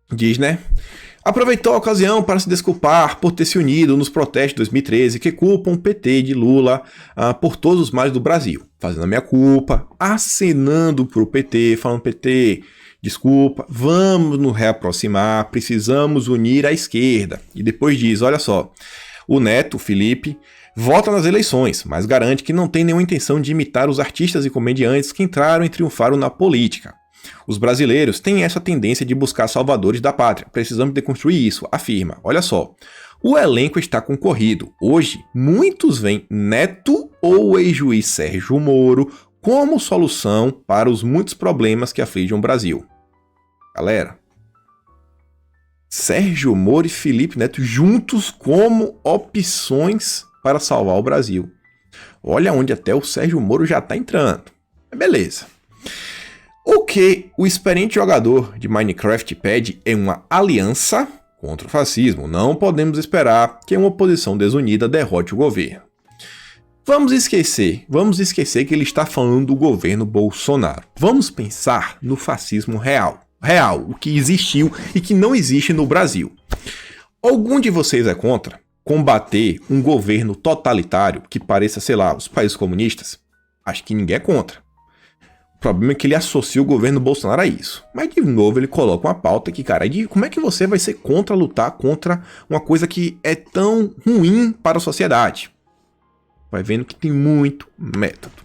Diz, né? Aproveitou a ocasião para se desculpar por ter se unido nos protestos de 2013 que culpam o PT de Lula por todos os males do Brasil. Fazendo a minha culpa, acenando pro PT, falando PT, desculpa, vamos nos reaproximar, precisamos unir a esquerda. E depois diz, olha só, o neto, Felipe, vota nas eleições, mas garante que não tem nenhuma intenção de imitar os artistas e comediantes que entraram e triunfaram na política. Os brasileiros têm essa tendência de buscar salvadores da pátria. Precisamos deconstruir isso, afirma. Olha só, o elenco está concorrido. Hoje, muitos veem Neto ou o ex-juiz Sérgio Moro como solução para os muitos problemas que afligem o Brasil. Galera, Sérgio Moro e Felipe Neto juntos como opções para salvar o Brasil. Olha onde até o Sérgio Moro já está entrando. Beleza. O que o experiente jogador de Minecraft pede é uma aliança contra o fascismo. Não podemos esperar que uma oposição desunida derrote o governo. Vamos esquecer que ele está falando do governo Bolsonaro. Vamos pensar no fascismo real, o que existiu e que não existe no Brasil. Algum de vocês é contra combater um governo totalitário que pareça, sei lá, os países comunistas? Acho que ninguém é contra. O problema é que ele associa o governo Bolsonaro a isso. Mas, de novo, ele coloca uma pauta que, cara, como é que você vai ser contra lutar contra uma coisa que é tão ruim para a sociedade? Vai vendo que tem muito método.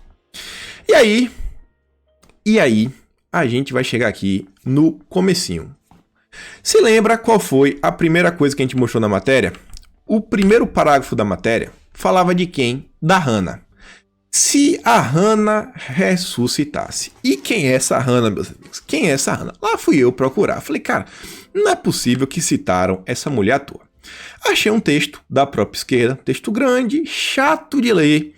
E aí, a gente vai chegar aqui no comecinho. Se lembra qual foi a primeira coisa que a gente mostrou na matéria? O primeiro parágrafo da matéria falava de quem? Da Hannah. Se a Hannah ressuscitasse. E quem é essa Hannah, meus amigos? Quem é essa Hannah? Lá fui eu procurar. Falei, cara, não é possível que citaram essa mulher à toa. Achei um texto da própria esquerda, texto grande, chato de ler,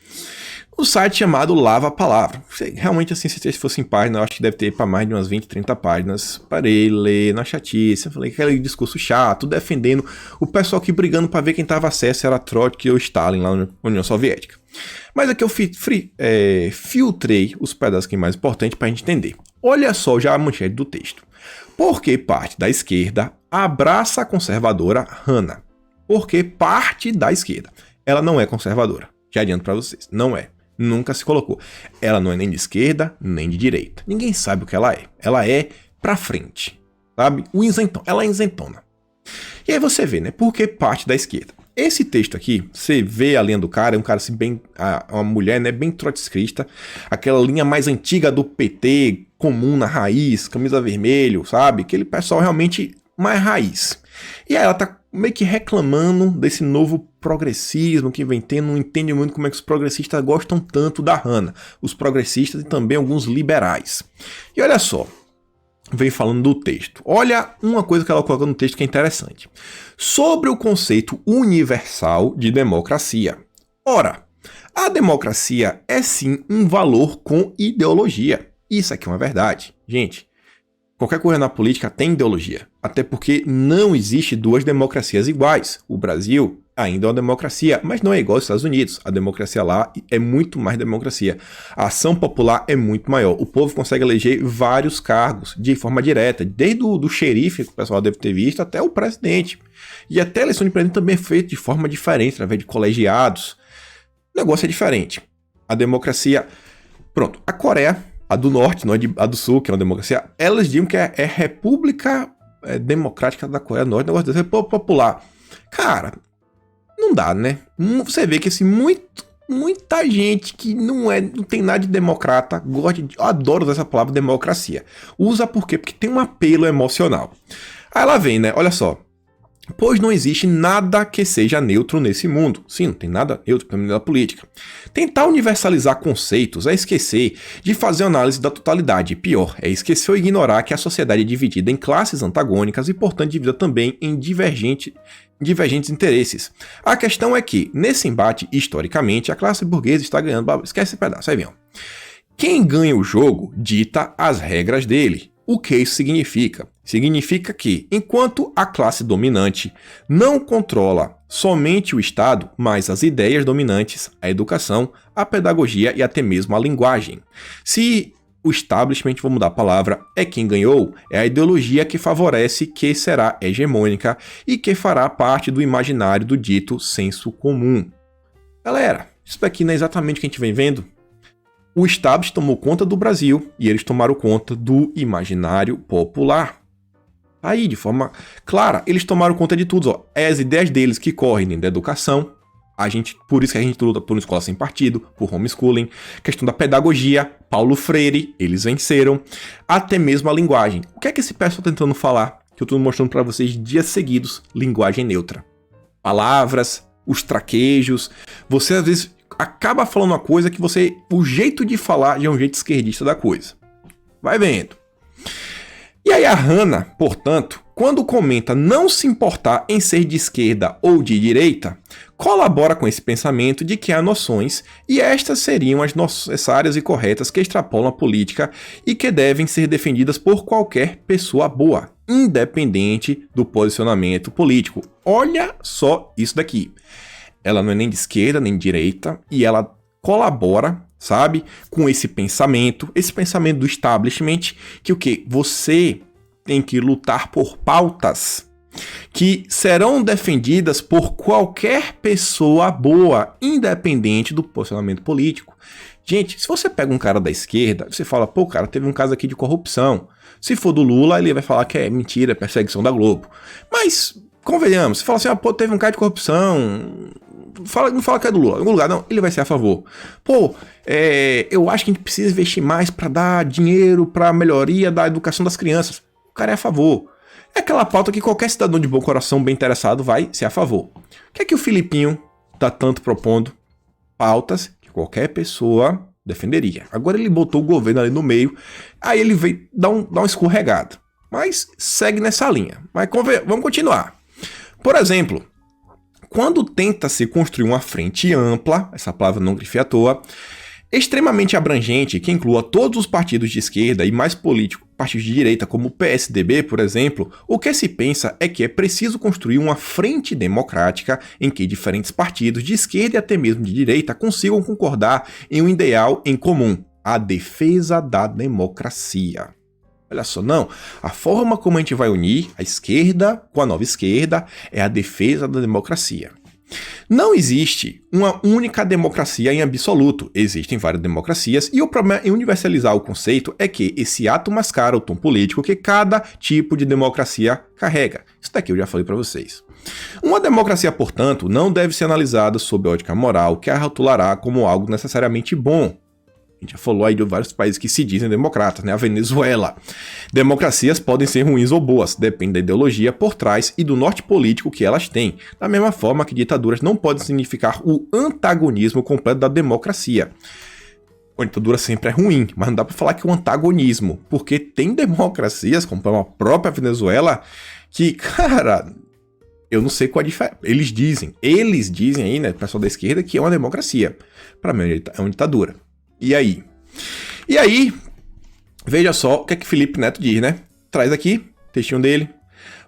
um site chamado Lava a Palavra. Realmente, assim, se esse texto fosse em página, eu acho que deve ter para mais de umas 20, 30 páginas. Parei, ler na chatice. Eu falei, aquele discurso chato, defendendo o pessoal aqui brigando para ver quem tava acesso, era Trotsky ou Stalin lá na União Soviética. Mas aqui eu filtrei os pedaços que mais importantes para a gente entender. Olha só já a manchete do texto. Porque parte da esquerda abraça a conservadora Hannah. Porque parte da esquerda. Ela não é conservadora. Já adianto para vocês. Não é. Nunca se colocou. Ela não é nem de esquerda, nem de direita. Ninguém sabe o que ela é. Ela é pra frente. Sabe? O isentão. Ela é isentona. E aí você vê, né? Porque parte da esquerda. Esse texto aqui, você vê a linha do cara, é um cara assim bem... uma mulher, né? Bem trotskista. Aquela linha mais antiga do PT, comum na raiz, camisa vermelho, sabe? Aquele pessoal realmente mais raiz. E aí ela tá meio que reclamando desse novo progressismo que vem tendo, não entende muito como é que os progressistas gostam tanto da Hannah. Os progressistas e também alguns liberais. E olha só, vem falando do texto. Olha uma coisa que ela coloca no texto que é interessante. Sobre o conceito universal de democracia. Ora, a democracia é sim um valor com ideologia. Isso aqui é uma verdade. Gente, qualquer coisa na política tem ideologia. Até porque não existe duas democracias iguais. O Brasil ainda é uma democracia, mas não é igual aos Estados Unidos. A democracia lá é muito mais democracia. A ação popular é muito maior. O povo consegue eleger vários cargos de forma direta, desde o do xerife, que o pessoal deve ter visto, até o presidente. E até a eleição de presidente também é feita de forma diferente, através de colegiados. O negócio é diferente. A democracia... Pronto, a Coreia, a do Norte, não é a do Sul, que é uma democracia, elas dizem que é República Democrática da Coreia do Norte, negócio desse, é popular. Cara... Não dá, né? Você vê que assim, muita gente que não tem nada de democrata, adora usar essa palavra democracia. Usa por quê? Porque tem um apelo emocional. Aí ela vem, né? Olha só. Pois não existe nada que seja neutro nesse mundo. Sim, não tem nada neutro na política. Tentar universalizar conceitos é esquecer de fazer análise da totalidade. Pior, é esquecer ou ignorar que a sociedade é dividida em classes antagônicas e, portanto, dividida também em divergentes interesses. A questão é que, nesse embate, historicamente, a classe burguesa está ganhando... Esquece esse pedaço, aí vem. Quem ganha o jogo dita as regras dele. O que isso significa? Significa que, enquanto a classe dominante não controla somente o Estado, mas as ideias dominantes, a educação, a pedagogia e até mesmo a linguagem. Se o establishment, vou mudar a palavra, é quem ganhou, é a ideologia que favorece que será hegemônica e que fará parte do imaginário do dito senso comum. Galera, isso daqui não é exatamente o que a gente vem vendo? O establishment tomou conta do Brasil e eles tomaram conta do imaginário popular. Aí, de forma clara, eles tomaram conta de tudo. Ó. É as ideias deles que correm dentro da educação. Por isso que a gente luta por uma escola sem partido, por homeschooling. Questão da pedagogia, Paulo Freire, eles venceram. Até mesmo a linguagem. O que é que esse pessoal está tentando falar? Que eu estou mostrando para vocês dias seguidos. Linguagem neutra. Palavras, os traquejos. Você, às vezes, acaba falando uma coisa que você... O jeito de falar já é um jeito esquerdista da coisa. Vai vendo. E aí a Hannah, portanto, quando comenta não se importar em ser de esquerda ou de direita, colabora com esse pensamento de que há noções e estas seriam as necessárias e corretas que extrapolam a política e que devem ser defendidas por qualquer pessoa boa, independente do posicionamento político. Olha só isso daqui. Ela não é nem de esquerda nem de direita e ela colabora, sabe, com esse pensamento do establishment, que o quê? Você tem que lutar por pautas que serão defendidas por qualquer pessoa boa, independente do posicionamento político. Gente, se você pega um cara da esquerda, você fala, pô, cara, teve um caso aqui de corrupção. Se for do Lula, ele vai falar que é mentira, é perseguição da Globo. Mas, convenhamos, se fala assim, pô, teve um caso de corrupção... não fala que é do Lula, em algum lugar, não, ele vai ser a favor. Pô, eu acho que a gente precisa investir mais para dar dinheiro para a melhoria da educação das crianças. O cara é a favor. É aquela pauta que qualquer cidadão de bom coração bem interessado vai ser a favor. O que é que o Filipinho tá tanto propondo? Pautas que Qualquer pessoa defenderia. Agora ele botou o governo ali no meio, aí ele veio dar uma escorregada. Mas segue nessa linha. Mas vamos continuar. Por exemplo, quando tenta-se construir uma frente ampla, essa palavra não grifei à toa, extremamente abrangente, que inclua todos os partidos de esquerda e mais políticos, partidos de direita, como o PSDB, por exemplo, o que se pensa é que é preciso construir uma frente democrática em que diferentes partidos de esquerda e até mesmo de direita consigam concordar em um ideal em comum, a defesa da democracia. Olha só, não. A forma como a gente vai unir a esquerda com a nova esquerda é a defesa da democracia. Não existe uma única democracia em absoluto, existem várias democracias e o problema em universalizar o conceito é que esse ato mascara o tom político que cada tipo de democracia carrega. Isso daqui eu já falei para vocês. Uma democracia, portanto, não deve ser analisada sob a ótica moral que a rotulará como algo necessariamente bom. A gente já falou aí de vários países que se dizem democratas, né? A Venezuela. Democracias podem ser ruins ou boas, depende da ideologia por trás e do norte político que elas têm. Da mesma forma que ditaduras não podem significar o antagonismo completo da democracia. A ditadura sempre é ruim, mas não dá para falar que é um antagonismo, porque tem democracias, como a própria Venezuela, que, cara, eu não sei qual a diferença. Eles dizem aí, né, o pessoal da esquerda, que é uma democracia. Para mim é uma ditadura. E aí, veja só o que é que Felipe Neto diz, né? Traz aqui, textinho dele.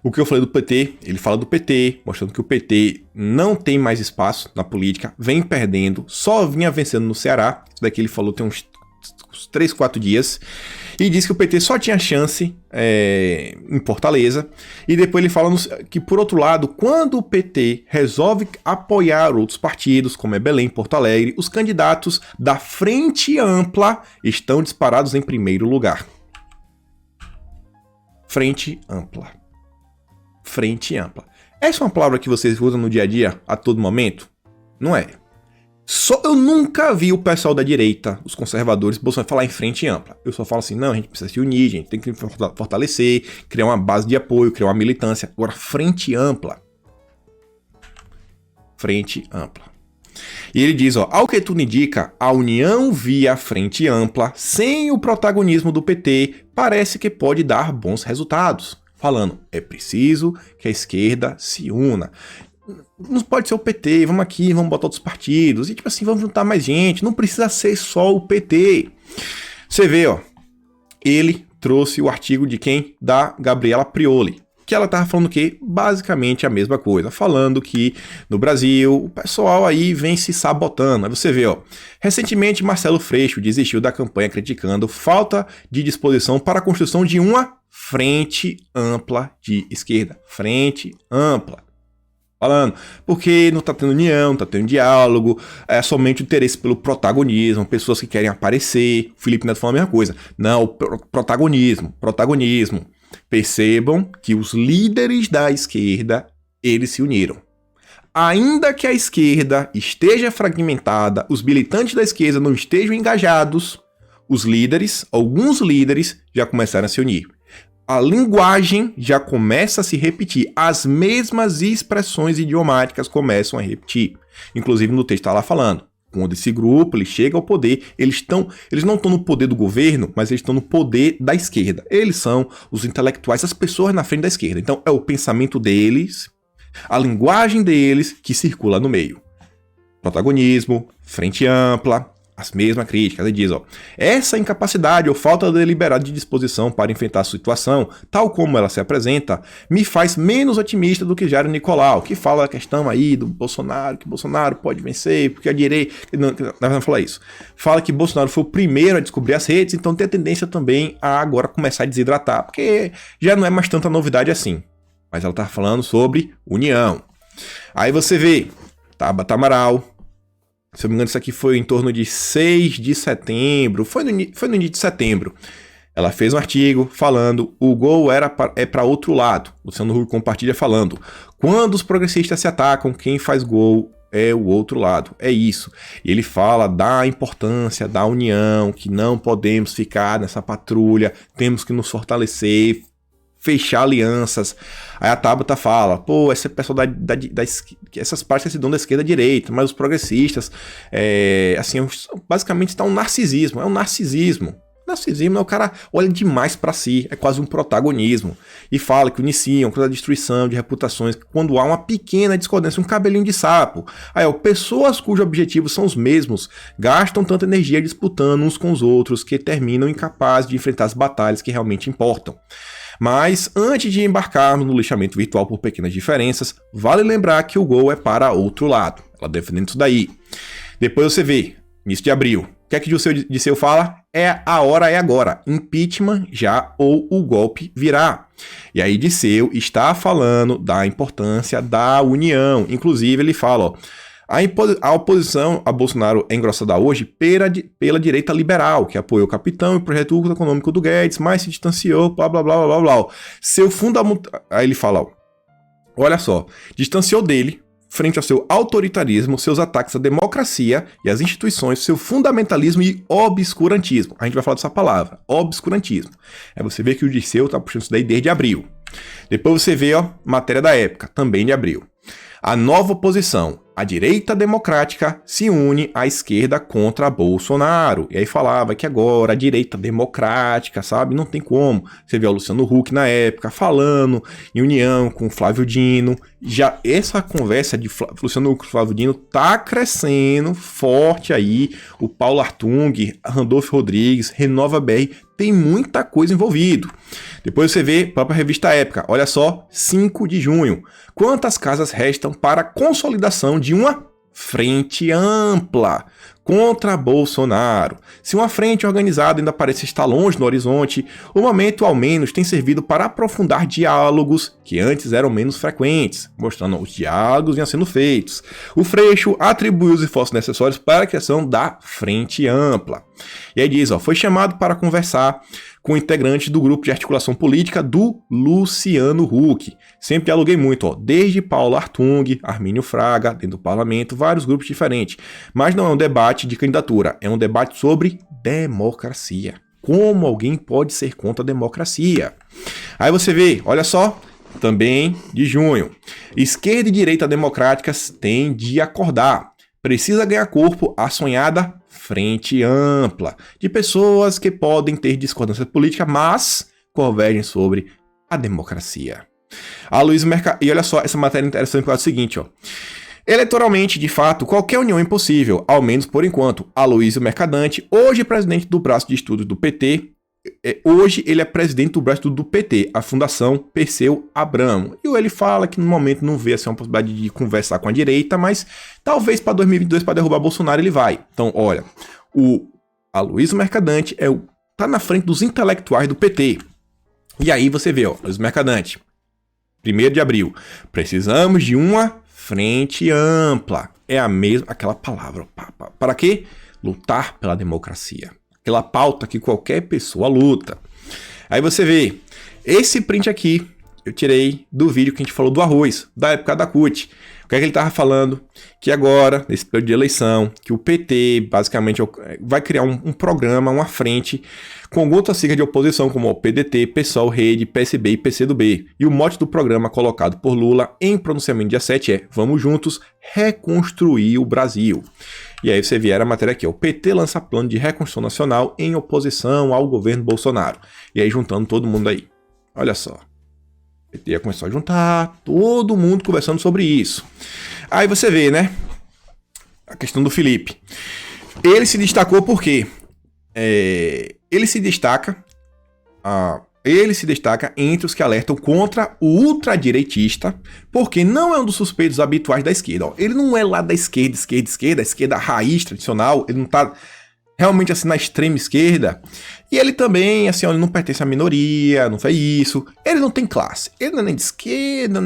O que eu falei do PT, ele fala do PT, mostrando que o PT não tem mais espaço na política, vem perdendo, só vinha vencendo no Ceará. Isso daqui ele falou tem uns 3, 4 dias. E diz que o PT só tinha chance em Fortaleza. E depois ele fala que, por outro lado, quando o PT resolve apoiar outros partidos, como é Belém, Porto Alegre, os candidatos da Frente Ampla estão disparados em primeiro lugar. Frente Ampla. Frente Ampla. Essa é uma palavra que vocês usam no dia a dia, a todo momento? Não é. Eu nunca vi o pessoal da direita, os conservadores, Bolsonaro falar em frente ampla. Eu só falo assim, não, a gente precisa se unir, a gente tem que fortalecer, criar uma base de apoio, criar uma militância. Agora, frente ampla. Frente ampla. E ele diz, ó, ao que tudo indica, a união via frente ampla, sem o protagonismo do PT, parece que pode dar bons resultados. Falando, é preciso que a esquerda se una. Não pode ser o PT, vamos aqui, vamos botar outros partidos, e tipo assim, vamos juntar mais gente, não precisa ser só o PT. Você vê, ó, ele trouxe o artigo de quem? Da Gabriela Prioli, que ela tava falando o quê? Basicamente a mesma coisa, falando que no Brasil o pessoal aí vem se sabotando. Aí você vê, ó, recentemente Marcelo Freixo desistiu da campanha criticando falta de disposição para a construção de uma frente ampla de esquerda. Frente ampla. Falando, porque não tá tendo união, não tá tendo diálogo, é somente o interesse pelo protagonismo, pessoas que querem aparecer. O Felipe Neto falou a mesma coisa. Não, protagonismo. Percebam que os líderes da esquerda, eles se uniram. Ainda que a esquerda esteja fragmentada, os militantes da esquerda não estejam engajados, os líderes, alguns líderes, já começaram a se unir. A linguagem já começa a se repetir. As mesmas expressões idiomáticas começam a repetir. Inclusive no texto está lá falando. Quando esse grupo ele chega ao poder, eles não estão no poder do governo, mas eles estão no poder da esquerda. Eles são os intelectuais, as pessoas na frente da esquerda. Então é o pensamento deles, a linguagem deles que circula no meio. Protagonismo, frente ampla, as mesmas críticas. Ele diz, ó, essa incapacidade ou falta deliberada de disposição para enfrentar a situação, tal como ela se apresenta, me faz menos otimista do que Jair Nicolau, que fala a questão aí do Bolsonaro, que Bolsonaro pode vencer, porque a direita... Não fala isso. Fala que Bolsonaro foi o primeiro a descobrir as redes, então tem a tendência também a agora começar a desidratar, porque já não é mais tanta novidade assim. Mas ela tá falando sobre união. Aí você vê, Tabata Amaral, se eu não me engano, isso aqui foi em torno de 6 de setembro. Foi no início de setembro. Ela fez um artigo falando o gol é para outro lado. Luciano Huck compartilha falando. Quando os progressistas se atacam, quem faz gol é o outro lado. É isso. E ele fala da importância da união, que não podemos ficar nessa patrulha, temos que nos fortalecer. fechar alianças. Aí a Tabata fala, pô, esse pessoal essas partes se dão da esquerda à direita, mas os progressistas, assim, basicamente está um narcisismo, é um narcisismo. Narcisismo é o cara olha demais pra si, é quase um protagonismo. E fala que iniciam com a destruição de reputações quando há uma pequena discordância, um cabelinho de sapo. Aí, pessoas cujos objetivos são os mesmos gastam tanta energia disputando uns com os outros que terminam incapazes de enfrentar as batalhas que realmente importam. Mas antes de embarcarmos no lixamento virtual por pequenas diferenças, vale lembrar que o gol é para outro lado. Ela defendendo isso daí. Depois você vê, início de abril, o que é que Dirceu fala? A hora é agora. Impeachment já ou o golpe virá. E aí Dirceu está falando da importância da união. Inclusive ele fala, a oposição a Bolsonaro é engrossada hoje pela direita liberal, que apoiou o capitão e o projeto econômico do Guedes, mas se distanciou, blá blá blá blá blá. Seu fundamental... Aí ele fala, olha só, distanciou dele, frente ao seu autoritarismo, seus ataques à democracia e às instituições, seu fundamentalismo e obscurantismo. A gente vai falar dessa palavra, obscurantismo. Aí você vê que o Dirceu tá puxando isso daí desde abril. Depois você vê, matéria da época, também de abril. A nova oposição, a direita democrática, se une à esquerda contra Bolsonaro. E aí falava que agora a direita democrática, sabe, não tem como. Você vê o Luciano Huck na época falando em união com Flávio Dino. Já essa conversa de Luciano Huck e Flávio Dino tá crescendo forte aí. O Paulo Artung, Randolfo Rodrigues, Renova BR, tem muita coisa envolvido. Depois você vê a própria revista Época, olha só, 5 de junho. Quantas casas restam para a consolidação de uma frente ampla contra Bolsonaro? Se uma frente organizada ainda parece estar longe no horizonte, o momento ao menos tem servido para aprofundar diálogos que antes eram menos frequentes, mostrando os diálogos vinham sendo feitos. O Freixo atribuiu os esforços necessários para a criação da frente ampla. E aí diz, foi chamado para conversar com integrantes do grupo de articulação política do Luciano Huck. Sempre dialoguei muito, desde Paulo Artung, Armínio Fraga, dentro do parlamento, vários grupos diferentes. Mas não é um debate de candidatura, é um debate sobre democracia. Como alguém pode ser contra a democracia? Aí você vê, olha só, também de junho. Esquerda e direita democráticas têm de acordar. Precisa ganhar corpo a sonhada frente ampla, de pessoas que podem ter discordância política, mas convergem sobre a democracia. E olha só, essa matéria interessante é o seguinte, eleitoralmente, de fato, qualquer união é impossível, ao menos por enquanto. Aloysio Mercadante, hoje presidente do braço de estudos do PT, hoje ele é presidente do braço do PT, a Fundação Perseu Abramo. E ele fala que no momento não vê assim, uma possibilidade de conversar com a direita, mas talvez para 2022, para derrubar Bolsonaro, ele vai. Então, olha, o Aloysio Mercadante tá na frente dos intelectuais do PT. E aí você vê, Aloysio Mercadante, 1º de abril, precisamos de uma frente ampla. É a mesma, aquela palavra. Para quê? Lutar pela democracia. Aquela pauta que qualquer pessoa luta. Aí você vê, esse print aqui, eu tirei do vídeo que a gente falou do arroz, da época da CUT. O que é que ele estava falando? Que agora, nesse período de eleição, que o PT, basicamente, vai criar um programa, uma frente, com outras siglas de oposição, como o PDT, PSOL, Rede, PSB e PCdoB. E o mote do programa colocado por Lula em pronunciamento dia 7 é: vamos juntos reconstruir o Brasil. E aí você vier a matéria aqui, o PT lança plano de reconstrução nacional em oposição ao governo Bolsonaro. E aí juntando todo mundo aí. Olha só. O PT começou a juntar, todo mundo conversando sobre isso. Aí você vê, né? A questão do Felipe. Ele se destacou porque ele se destaca entre os que alertam contra o ultradireitista, porque não é um dos suspeitos habituais da esquerda. Ele não é lá da esquerda, a esquerda raiz tradicional, ele não tá realmente assim na extrema esquerda. E ele também, assim, ele não pertence à minoria, não faz isso. Ele não tem classe, ele não é nem de esquerda,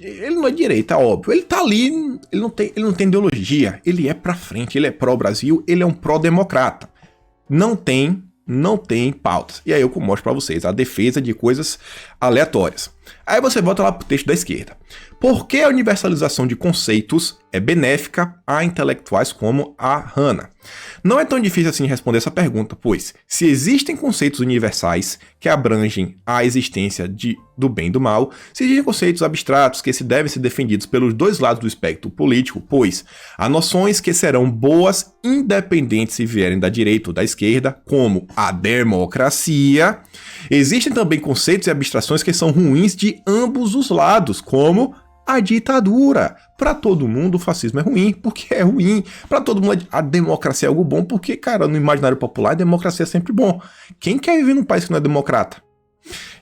ele não é de direita, óbvio. Ele tá ali, ele não tem ideologia, ele é pra frente, ele é pró-Brasil, ele é um pró-democrata. Não tem pautas. E aí eu mostro pra vocês a defesa de coisas aleatórias. Aí você volta lá pro texto da esquerda. Por que a universalização de conceitos é benéfica a intelectuais como a Hanna? Não é tão difícil assim responder essa pergunta, pois se existem conceitos universais que abrangem a existência do bem e do mal, se existem conceitos abstratos que se devem ser defendidos pelos dois lados do espectro político, pois há noções que serão boas independentes se vierem da direita ou da esquerda, como a democracia, existem também conceitos e abstrações que são ruins de ambos os lados, como a ditadura. Para todo mundo o fascismo é ruim, porque é ruim. Para todo mundo a democracia é algo bom, porque, cara, no imaginário popular a democracia é sempre bom. Quem quer viver num país que não é democrata?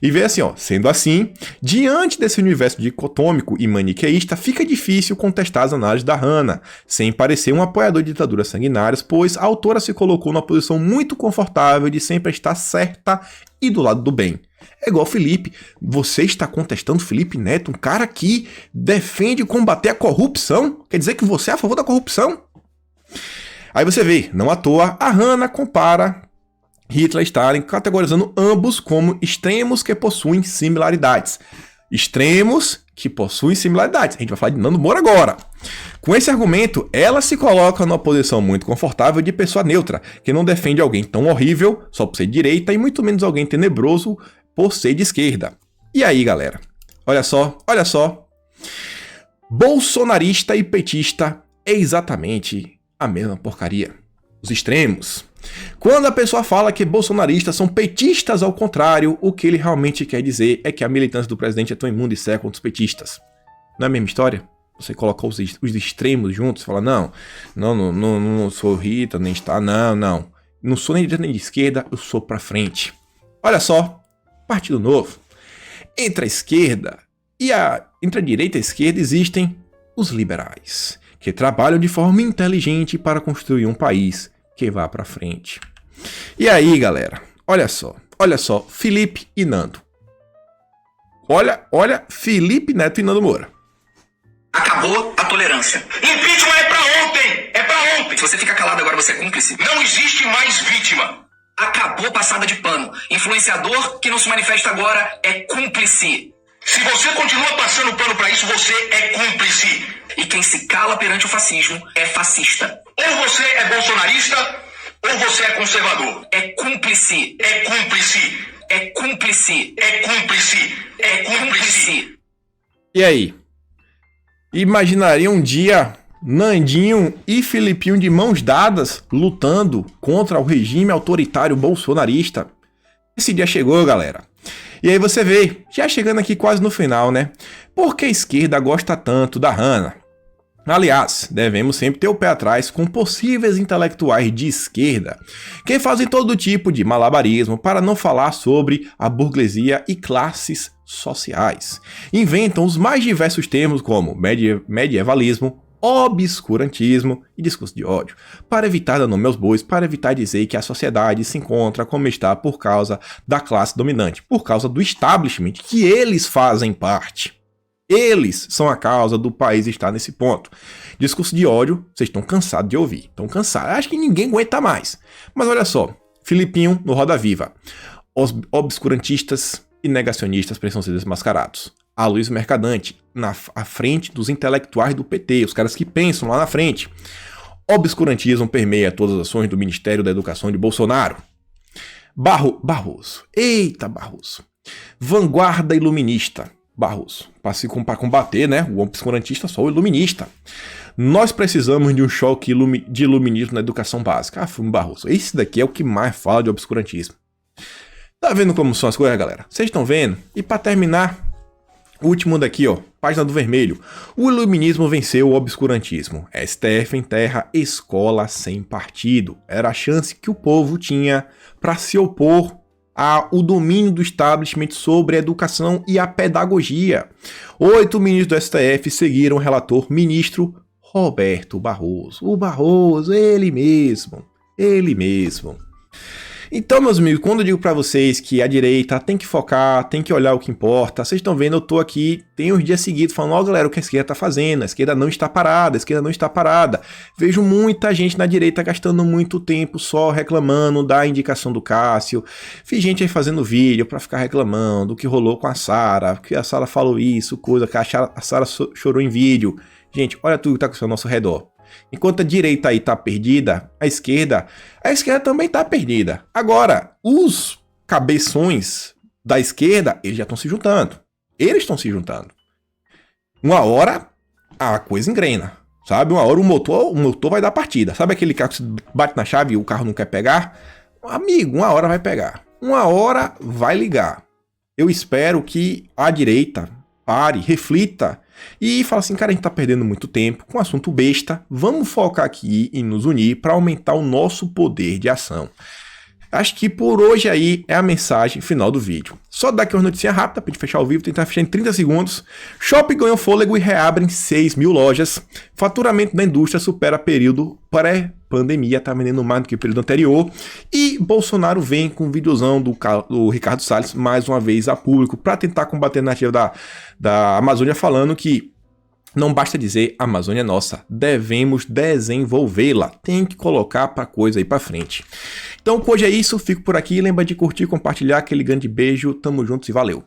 E vê assim, ó, sendo assim, diante desse universo dicotômico e maniqueísta, fica difícil contestar as análises da Hanna, sem parecer um apoiador de ditaduras sanguinárias, pois a autora se colocou numa posição muito confortável de sempre estar certa e do lado do bem. É igual Felipe, você está contestando Felipe Neto, um cara que defende combater a corrupção? Quer dizer que você é a favor da corrupção? Aí você vê, não à toa, a Hanna compara Hitler e Stalin, categorizando ambos como extremos que possuem similaridades. Extremos que possuem similaridades. A gente vai falar de Nando Moura agora. Com esse argumento, ela se coloca numa posição muito confortável de pessoa neutra, que não defende alguém tão horrível só por ser de direita e muito menos alguém tenebroso por ser de esquerda. E aí, galera? Olha só. Bolsonarista e petista é exatamente a mesma porcaria. Os extremos. Quando a pessoa fala que bolsonaristas são petistas ao contrário, o que ele realmente quer dizer é que a militância do presidente é tão imunda e cega quanto os petistas. Não é a mesma história? Você coloca os extremos juntos e fala, não sou Rita, nem está, não sou nem de direita nem de esquerda, eu sou pra frente. Olha só, Partido Novo. Entre a esquerda entre a direita e a esquerda existem os liberais, que trabalham de forma inteligente para construir um país que vá pra frente. E aí, galera, olha só, Felipe e Nando. Olha, Felipe Neto e Nando Moura. Acabou a tolerância. Impeachment é pra ontem! É pra ontem! Se você fica calado agora, você é cúmplice. Não existe mais vítima! Acabou passada de pano. Influenciador que não se manifesta agora é cúmplice. Se você continua passando pano pra isso, você é cúmplice. E quem se cala perante o fascismo é fascista. Ou você é bolsonarista, ou você é conservador. É cúmplice. É cúmplice. É cúmplice. É cúmplice. É cúmplice. E aí? Imaginaria um dia Nandinho e Filipinho de mãos dadas lutando contra o regime autoritário bolsonarista? Esse dia chegou, galera. E aí você vê, já chegando aqui quase no final, né? Por que a esquerda gosta tanto da Hanna? Aliás, devemos sempre ter o pé atrás com possíveis intelectuais de esquerda que fazem todo tipo de malabarismo para não falar sobre a burguesia e classes sociais. Inventam os mais diversos termos como medievalismo, obscurantismo e discurso de ódio, para evitar dar nome aos bois, para evitar dizer que a sociedade se encontra como está por causa da classe dominante, por causa do establishment, que eles fazem parte. Eles são a causa do país estar nesse ponto. Discurso de ódio, vocês estão cansados de ouvir. Estão cansados. Acho que ninguém aguenta mais. Mas olha só, Filipinho no Roda Viva. Os obscurantistas e negacionistas precisam ser desmascarados. A Luiz Mercadante, à frente dos intelectuais do PT, os caras que pensam lá na frente. Obscurantismo permeia todas as ações do Ministério da Educação de Bolsonaro. Barroso. Eita, Barroso. Vanguarda iluminista. Barroso. Para combater, né, o obscurantista, só o iluminista. Nós precisamos de um choque de iluminismo na educação básica. Filme Barroso. Esse daqui é o que mais fala de obscurantismo. Tá vendo como são as coisas, galera? Vocês estão vendo? E para terminar, o último daqui, ó, página do vermelho. O iluminismo venceu o obscurantismo. STF enterra escola sem partido. Era a chance que o povo tinha para se opor ao domínio do establishment sobre a educação e a pedagogia. 8 ministros do STF seguiram o relator ministro Roberto Barroso. O Barroso, ele mesmo. Então, meus amigos, quando eu digo pra vocês que a direita tem que focar, tem que olhar o que importa, vocês estão vendo, eu tô aqui, tem uns dias seguidos falando, ó galera, o que a esquerda tá fazendo, a esquerda não está parada, a esquerda não está parada. Vejo muita gente na direita gastando muito tempo só reclamando da indicação do Cássio. Vi gente aí fazendo vídeo pra ficar reclamando do que rolou com a Sara, que a Sara falou isso, coisa, que a Sara chorou em vídeo. Gente, olha tudo que tá ao nosso redor. Enquanto a direita aí tá perdida, a esquerda também tá perdida. Agora, os cabeções da esquerda, eles já estão se juntando. Eles estão se juntando. Uma hora, a coisa engrena, sabe? Uma hora o motor vai dar partida. Sabe aquele carro que você bate na chave e o carro não quer pegar? Amigo, uma hora vai pegar. Uma hora vai ligar. Eu espero que a direita pare, reflita e fala assim, cara, a gente tá perdendo muito tempo com um assunto besta, vamos focar aqui em nos unir para aumentar o nosso poder de ação. Acho que por hoje aí é a mensagem final do vídeo. Só dar aqui uma notícia rápida para gente fechar o vídeo, tentar fechar em 30 segundos. Shopping ganhou fôlego e reabrem 6 mil lojas. Faturamento da indústria supera período pré-pandemia, tá vendendo mais do que o período anterior. E Bolsonaro vem com um videozão do Ricardo Salles, mais uma vez a público, para tentar combater a narrativa da Amazônia, falando que não basta dizer a Amazônia é nossa, devemos desenvolvê-la, tem que colocar pra coisa aí pra frente. Então, por hoje é isso, fico por aqui, lembra de curtir, compartilhar, aquele grande beijo, tamo juntos e valeu!